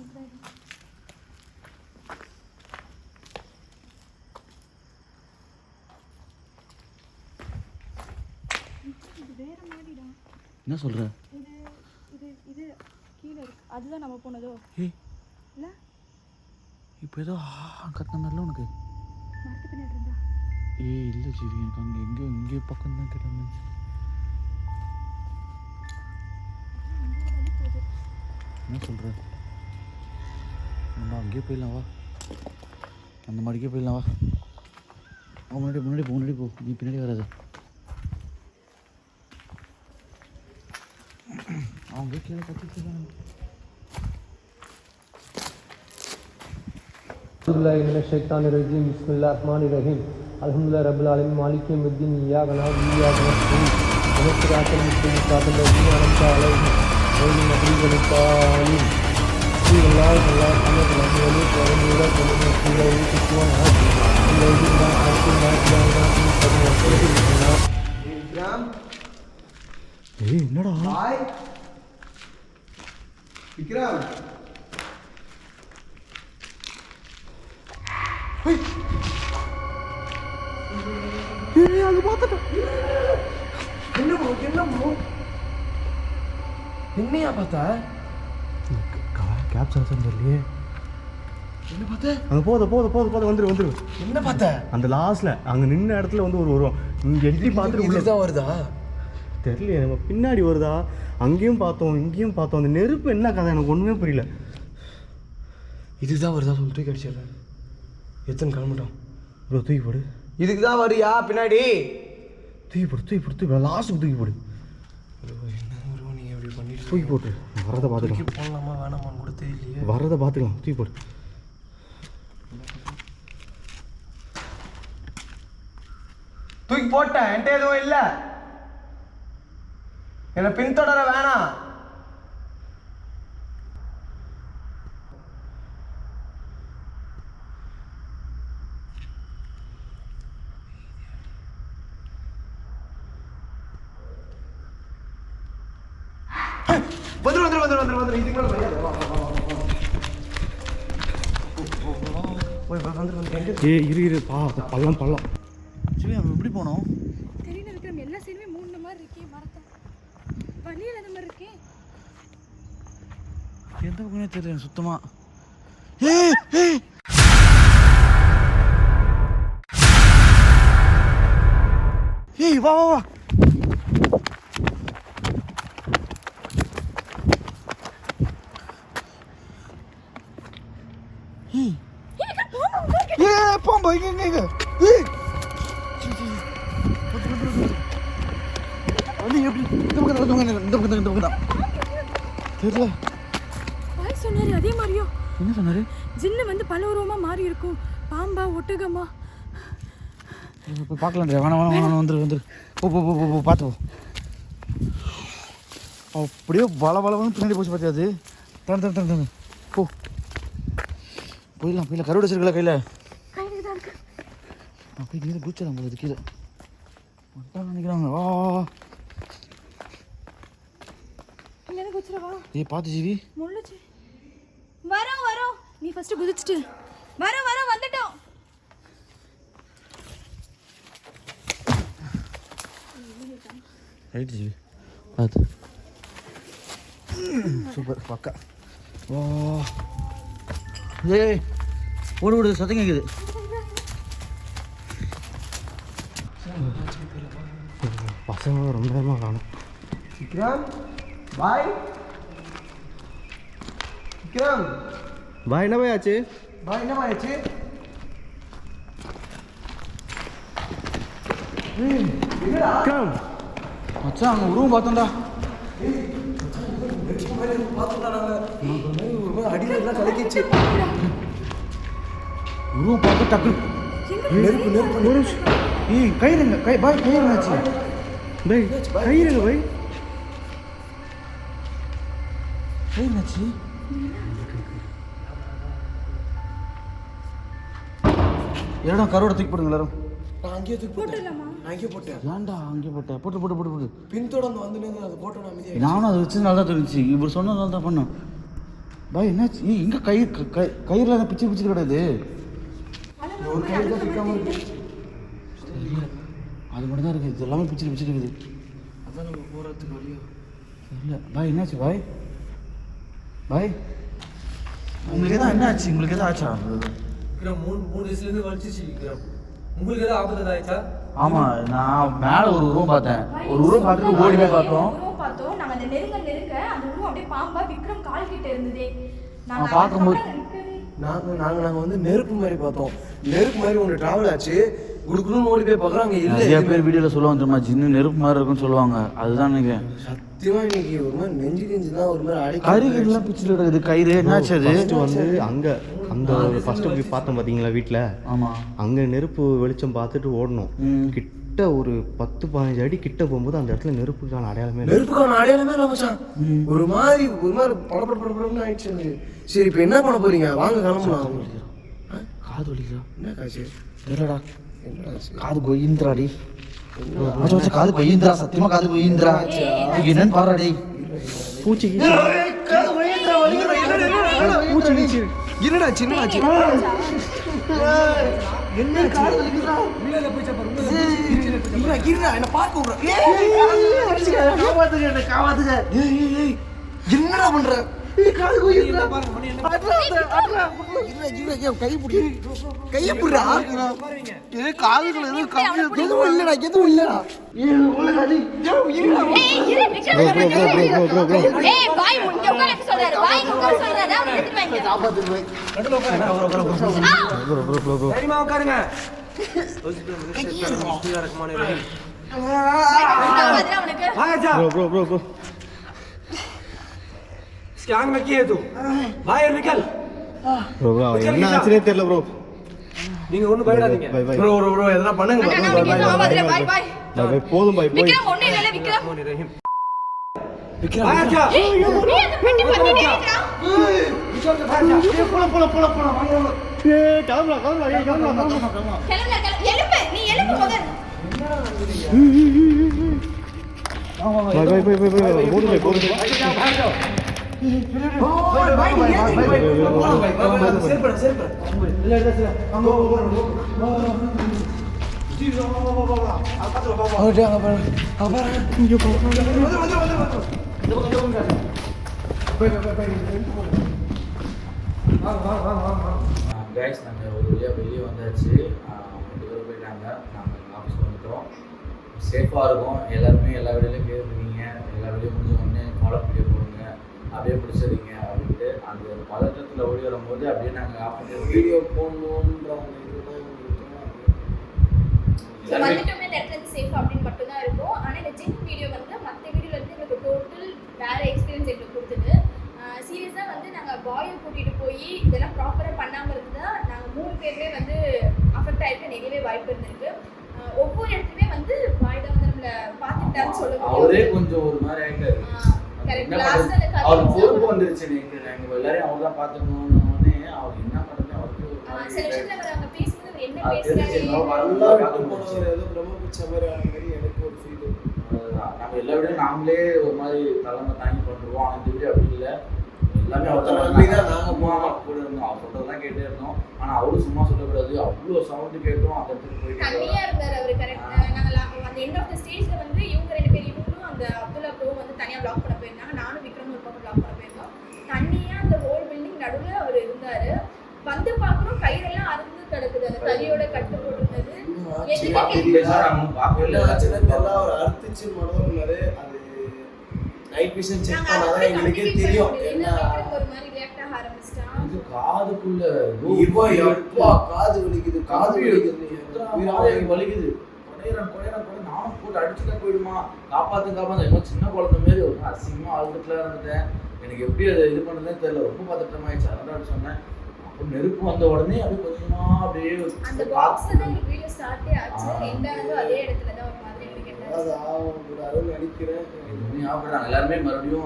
இது வேற மாதிரிடா. என்ன சொல்கிற? இது இது இது கீழே இருக்கு. அதுதான் நம்ம போனதோ? ஏய் இல்லை இப்போ ஏதோ கத்தின மாதிரில உனக்கு. மரத்து பின்னாடி இருந்தா. ஏய் இல்லை ஜீவி, எனக்கு அங்கே இங்கே பக்கம் தான் கேட்டாங்க. என்ன சொல்கிற? நம்ம அங்கேயே போயிடலாம் வா, அந்த மாதிரிக்கே போயிடலாம் வா. முன்னாடி போ, நீ பின்னாடி வராது. அவங்க கீழே கத்திட்டு இருக்காங்க. Bismillahirrahmanirrahim. Bismillahirrahmanirrahim. Alhamdulillah Rabbil Alamin. Maliki Yawmiddin. Iyyaka na'budu wa iyyaka nasta'in. Ihdinas siratal mustaqim. Siratal ladzina an'amta 'alaihim ghayril maghdubi 'alaihim. Bismillahirrahmanirrahim. ஏய் என்னடா? பாய் விக்ரம். அது பார்த்துட்டேன். என்ன ப்ரோ என்னையா பார்த்தா? கேப் சான்ஸ் தெரியலையே. என்ன பார்த்த? அங்கே போதும் வந்துரு. என்ன பார்த்த? அந்த லாஸ்ட்ல அங்கே நின்ன இடத்துல வந்து ஒரு வரும். இங்கே எட்டி பார்த்துட்டு உள்ள தான் வருதா? தெரியலையே, நம்ம பின்னாடி வருதா? அங்கேயும் பார்த்தோம் இங்கேயும் பார்த்தோம். அந்த நெருப்பு என்ன கதை எனக்கு ஒன்றுமே புரியல. இதுதான் வருதா சொல்லி தூக்கி அடிச்சிடுறேன். எத்தனை கிளம்பிட்டோம் ப்ரோ? தூக்கி போடு. இதுக்கு தான் வரியா பின்னாடி? தூக்கி போடு. லாஸ்ட்டுக்கு தூக்கி போடு. என்ன ப்ரோ நீ எப்படி பண்ணிட்டு தூக்கி போட்டு வரதை பார்த்துக்கலாம். போடலாமா வேணாமான்னு கூட தெரியலையே. வரதை பார்த்துக்கலாம். தூக்கி போடு. தூக்கி போட்டேன். என்கிட்ட எதுவும் இல்லை. என்னை பின்தொடர வேணாம். வந்துரு. இதுக்கு மேல வந்துரு. இரு பள்ளம். ஜீவி அவன் எப்படி போனோம்? தெரியல விக்ரம், எல்லா சைடுமே மூணு மாதிரி இருக்கே மரத்தை. வழியில் அந்த மாதிரி இருக்கே. எந்த பக்கமே தெரியல சுத்தமா. ஏய் வா. பாம்பா இங்க. வந்து எப்படி இந்த பக்கம் தான் தெரியல. பாய் சொன்னாரு அதே மாதிரியோ. என்ன சொன்னாரு? ஜின்னு வந்து பல உருவமா மாறி இருக்கும். பாம்பா ஒட்டகமா. இப்போ பார்க்கலாம்டா. வேணாம் வந்துரு. போ பார்த்து போ. அப்படியே பலவன்னு பின்னாடி போச்சு பார்த்தியா? அது தந்து போ. போயிடலாம். கருவாடு வச்சிருக்கல கையில். கையில் தான் இருக்கு. நான் போய் கீழே குச்சிடலாம் போது கீழே. நினைக்கிறாங்க. வா இங்கே குச்சிரவா ஏய் பார்த்து ஜீவி. முள்ளுச்சு. வரோம் நீ ஃபர்ஸ்ட் குதிச்சிட்டு வரோம் வந்துட்டோம். ரைட் ஜீவி பார்த்து. சூப்பர் பக்கா. வா ஏய் ஓடு சத்தம் கேட்குது. பசங்க ரொம்ப நேரமாக காணும். விக்ரம் பாய். விக்ரம் பாய் என்ன பாய் ஆச்சு? பாய் என்ன ஆயிடுச்சு? விக்ரம் மச்சான் அங்கே உருவம் பார்த்தோம்டா. அடிலாம் கலக்கிச்சு. உருவம் பார்த்து டக்கு நெருப்பு. ஏய் கயிறுங்க பாய் கயிறுனாச்சு. பாய் கயிறுங்க பாய். கயிறுனாச்சு. ஏடா கரோட தூக்கி போடுங்க எல்லாரும். நான் அங்கேயே தூக்கி போட்டேன். நான் அங்கேயே போட்டேன். ஏன்டா அங்கே போட்டேன்? போட்டு பின்தொடர்ந்து வந்து அது போட்டோம். நான் அமைதியாக நானும் அதை வச்சதுனால தான் தெரிஞ்சு. இவர் சொன்னதால தான் பண்ணேன். பாய் என்னாச்சு? எங்கே கயிறுல தான் பிச்சு கிடையாது. ஒரு கயிறு தான் சிக்காம இருக்கு. தெரியல, அது மட்டும் தான் இருக்குது. இது எல்லாமே பிச்சு இருக்குது. அதான் நம்ம போகிறதுக்கு வழியா தெரியல. பாய் என்னாச்சு பாய்? உங்களுக்கு எதாவது என்னாச்சு? உங்களுக்கு எதாவது ஆச்சா? விக்ரம் 3 வயசுலேருந்து வலிச்சிச்சு. விக்ரம் உங்களுக்கு எதாவது ஆபத்து ஆயிடுச்சா? ஆமாம், நான் மேலே ஒரு உருவம் பார்த்தேன். ஒரு உருவம் பார்த்துட்டு ஓடி போய் பார்த்தோம். நாங்க அந்த நெருங்க அந்த உருவம் அப்படியே பாம்பா விக்ரம் கால் கிட்ட இருந்ததே. நான் பார்க்கும்போது நாங்கள் வந்து நெருப்பு மாதிரி பார்த்தோம். நெருப்பு மாதிரி ஒன்று ட்ராவல் ஆச்சு. குடுக்குன்னு ஓடி போய் பார்க்குறோம், அங்கே இல்லை. நிறைய பேர் வீடியோவில் சொல்லுவாங்க தெரியுமா, ஜின்னு நெருப்பு மாதிரி இருக்குன்னு சொல்லுவாங்க. அதுதான் நினைக்கிறேன். சத்தியமாக இன்னைக்கு ஒரு மாதிரி நெஞ்சு தான் ஒரு மாதிரி அடி கறிகள்லாம் பிச்சுட்டு கிடக்குது. கயிறு என்னாச்சு? அது வந்து அங்கே அந்த ஃபஸ்ட்டு போய் பார்த்தோம் பார்த்தீங்களா வீட்டில்? ஆமாம், அங்கே நெருப்பு வெளிச்சம் பார்த்துட்டு ஓடணும். கிட்ட ஒரு 10-15 அடி கிட்ட போகும்போது அந்த இடத்துல நெருப்புக்கான அடையாளமே இல்லை மச்சான். ஒரு மாதிரி படப்படன்னு ஆயிடுச்சு எனக்கு. சரி இப்போ என்ன பண்ண போறீங்க? வாங்க கிளம்பலாம். காது வலிக்குதா? என்ன காசு தெரியலடா. காது கொய்யிந்திராடி. காது கொய்யிந்திரா, சத்தியமா காது கொய்யிந்திரா. என்னன்னு பாருடா. பூச்சி என்னடா சின்னடாச்சு? என்ன பார்க்க என்னடா பண்ற? என்ன ஆச்சுனே தெரியல ப்ரோ. நீங்க ஒண்ணு பயப்படாதீங்க. ப்ரோ எதனா பண்ணுங்க. போதும் பாய் போய். கைஸ், நாங்கள் ஒரு வழியாக வெளியே வந்தாச்சு. 2 பேர் போயிட்டாங்க. நாங்கள் ஆஃபீஸ் வந்துட்டோம். சேஃபாக இருக்கும். எல்லாருமே எல்லா வீடியோலையும் கேட்குறீங்க. எல்லா வீடியோ முடிஞ்ச உடனே ஃபாலோ வீடியோ போடுங்க, அப்படியே பிடிச்சிருங்க அப்படின்ட்டு. அந்த ஒரு பதட்டத்தில் ஓடி வரும்போது அப்படியே நாங்கள் ஆஃப் பண்ணி வீடியோ போடணுன்றவங்க வந்துட்டுமே இந்த இடத்துல சேஃப் அப்படின்னு மட்டும் தான் இருக்கும். ஆனால் இந்த ஜிம் வீடியோ வந்து மற்ற வீடியோல இருந்து எங்களுக்கு டோட்டல் வேற எக்ஸ்பீரியன்ஸ் எங்களுக்கு கொடுத்தது. சீரியஸாக வந்து நாங்கள் பாயை கூட்டிகிட்டு போய் இதெல்லாம் ப்ராப்பராக பண்ணாமல் இருந்தால் நாங்கள் 3 பேருமே வந்து அஃபெக்ட் ஆகிருக்க நிறையவே வாய்ப்பு இருந்திருக்கு. ஒவ்வொரு இடத்துலையுமே வந்து பாய் தான் வந்து நம்மளை பார்த்துக்கிட்டான்னு சொல்லுவோம். அவரே கொஞ்சம் ஒரு மாதிரி ஆகிட்டாரு. அவர் பொறுப்பு வந்துருச்சு. நாங்கள் எல்லாரையும் அவர் தான் பார்த்துக்கணும்னு அவர் என்ன பண்ணுறது அவருக்கு சில விஷயத்தில் அங்கே பேசும்போது என்ன பேசுகிறாங்க ஏதோ பிரம்ம பிடிச்ச மாதிரி ஆன மாதிரி எனக்கு ஒரு ஃபீல். நம்ம எல்லா வீடியோ நாமளே ஒரு மாதிரி தலைமை தாங்கி பண்ணுவோம். ஆனால் இந்த வீடியோ அப்படி இல்லை, எல்லாமே அவர் தான் நாங்கள் அம்மா கூட இருந்தோம். அவர் சொல்றதெல்லாம் கேட்டே இருந்தோம். ஆனால் அவரும் சும்மா சொல்லக்கூடாது, அவ்வளோ சவுண்டு கேட்டோம். அந்த இடத்துக்கு போயிட்டு தனியா இருந்தாரு அவரு. கரெக்ட். நாங்கள் அந்த எண்ட் ஆஃப் த ஸ்டேஜ்ல வந்து இவங்க 2 பேர் இவங்களும் அந்த அப்துல்லா ப்ரோ வந்து தனியா பிளாக் பண்ண போயிருந்தாங்க. நானும் விக்ரம் ஒரு பக்கம் பிளாக் பண்ண போயிருந்தோம். தனியா அந்த ஹோல் பில்டிங் நடுவில் அவர் இருந்தாரு. வந்து பார்க்குறோம் கயிறெல்லாம் அறுந்து கிடக்குது, அந்த தறியோட கட்டு போட்டுருந்தது. அறுத்துச்சு மனோன்னாரு. அது நைட் விஷன் செக் பண்ணாதான் எங்களுக்கே தெரியும். ஒரு மாதிரி ரியாக்ட் ஆக ஆரம்பிச்சிட்டான். இது காதுக்குள்ள காது வலிக்குது, காது வலிக்குது, வலிக்குது, கொடையறான் நானும் போட்டு அடிச்சுட்டா போயிடுமா, காப்பாத்து சின்ன குழந்தை மாரி ஒரு அசிங்கமா அழுதுட்டுலாம் இருந்துட்டேன். எனக்கு எப்படி அதை இது பண்ணுறதுன்னு தெரியல, ரொம்ப பதட்டமாயிடுச்சு. அதனால சொன்னேன். அப்புறம் நெருப்பு வந்த உடனே அப்படியே கொஞ்சமா அப்படியே அந்த பாக்ஸ் தான் வீடியோ ஸ்டார்ட்டே ஆச்சு. எண்டானது அதே இடத்துல தான் ஒரு மாதிரி எனக்கு அது ஆகக்கூடாதுன்னு நினைக்கிறேன். ஞாபகம் எல்லாருமே மறுபடியும்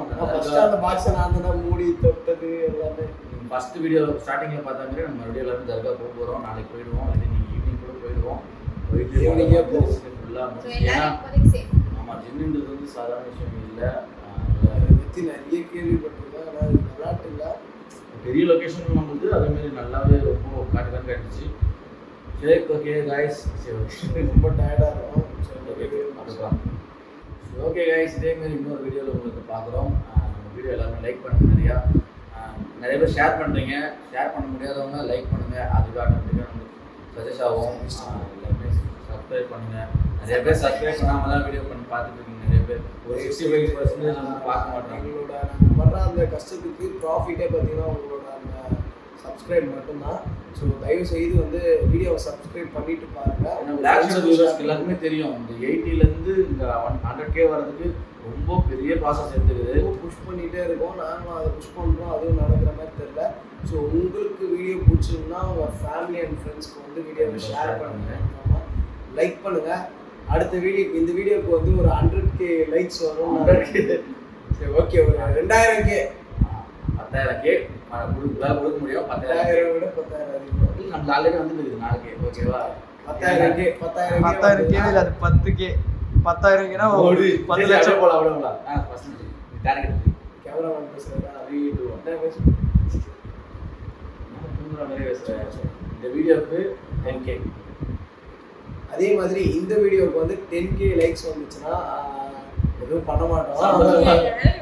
அந்த பாக்ஸை நான் தான் மூடி தொட்டது எல்லாமே. ஃபர்ஸ்ட் வீடியோ ஸ்டார்டிங்கில் பார்த்தா மாதிரி நம்ம மறுபடியும் எல்லாரும் தர்கா போக போகிறோம். நாளைக்கு போயிடுவோம், இல்லை நீங்கள் ஈவினிங் கூட போயிடுவோம். போயிட்டு ஈவினிங்கே ஃபுல்லாக ஏன்னா ஆமாம், ஜின்னுன்றது வந்து சாதாரண விஷயம் இல்லை. அதை பற்றி நிறைய கேள்விப்பட்டிருக்கேன். ஆனால் விளையாட்டு இல்லை, பெரிய லொக்கேஷன் நம்மளுக்கு அதேமாரி நல்லாவே ரொம்ப காட்டுச்சு. சரி ஓகே காய்ஸ், சரி ரொம்ப டயர்டாக இருக்கும். ஓகே காய்ஸ், இதேமாரி இன்னொரு வீடியோவில் உங்களுக்கு பார்க்குறோம். நம்ம வீடியோ எல்லாருமே லைக் பண்ணுங்கள். நிறைய பேர் ஷேர் பண்ணுறீங்க. ஷேர் பண்ண முடியாதவங்க லைக் பண்ணுங்கள். அதுக்கு ஆட்டோமேட்டிக்காக நம்மளுக்கு சஜஸ்ட் ஆகும். எல்லாருமே சப்ஸ்கிரைப் பண்ணுங்கள். நிறைய பேர் சப்ஸ்கிரைப் பண்ணாமல் தான் வீடியோ பண்ணி பார்த்துட்டு இருக்கீங்க. நிறைய பேர் ஒரு 65% வந்து பார்க்க மாட்டாங்க. எங்களோட நாங்கள் படுற அந்த கஷ்டத்துக்கு ப்ராஃபிட்டே பார்த்தீங்கன்னா உங்களோட அந்த சப்ஸ்கிரைப் மட்டும்தான். ஸோ தயவு செய்து வந்து வீடியோவை சப்ஸ்கிரைப் பண்ணிட்டு பாருங்கள். எல்லாருக்குமே தெரியும், இந்த 80லேருந்து இந்த 100K வர்றதுக்கு ரொம்ப பெரிய ப்ராசஸ் எடுத்துக்குது. புஷ் பண்ணிகிட்டே இருக்கோம். நாங்களும் அதை புஷ் பண்ணுறோம். அதுவும் நடக்கிற மாதிரி தெரியல. ஸோ உங்களுக்கு வீடியோ பிடிச்சிருந்தா உங்கள் ஃபேமிலி அண்ட் ஃப்ரெண்ட்ஸ்க்கு வந்து வீடியோவை ஷேர் பண்ணுங்கள், லைக் பண்ணுங்கள். அடுத்த வீடியோக்கு இந்த வீடியோக்கு வந்து ஒரு 100K லைக்ஸ் வரும். சரி ஓகே, ஒரு 2000K 10,000K கொடுக்க முடியும். 10,000 விட 10,000 அதிகம். நம்ம ஆல்ரெடி வந்துருக்கு 4K. ஓகேவா? 10,000K இல்லை, அது 10K. 10,000னா 10 லட்சம் போல அவ்வளோங்களா? ஃபர்ஸ்ட் டார்கெட் கேமராமேன் பேசுகிறதா இந்த வீடியோவுக்கு 10K. அதே மாதிரி இந்த வீடியோவுக்கு வந்து 10K லைக்ஸ் வந்துச்சுன்னா எதுவும் பண்ண மாட்டோம்.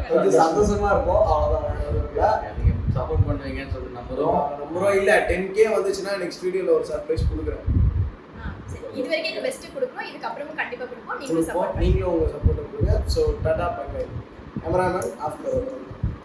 கொஞ்சம் சந்தோஷமா இருக்கும், அவ்வளோதான். நீங்கள் சப்போர்ட் பண்ணுவீங்கன்னு சொல்லிட்டு நம்புறோம். இல்லை 10K வந்துச்சுன்னா நெக்ஸ்ட் வீடியோவில் ஒரு சர்ப்ரைஸ் கொடுக்குறேன். இது வரைக்கும் இந்த பெஸ்ட் கொடுக்குறோம், இதுக்கு அப்புறமும் கண்டிப்பாக கொடுப்போம். நீங்களும் உங்கள் சப்போர்ட் கொடுங்க. So tata bye bye. Cameraman off carrom.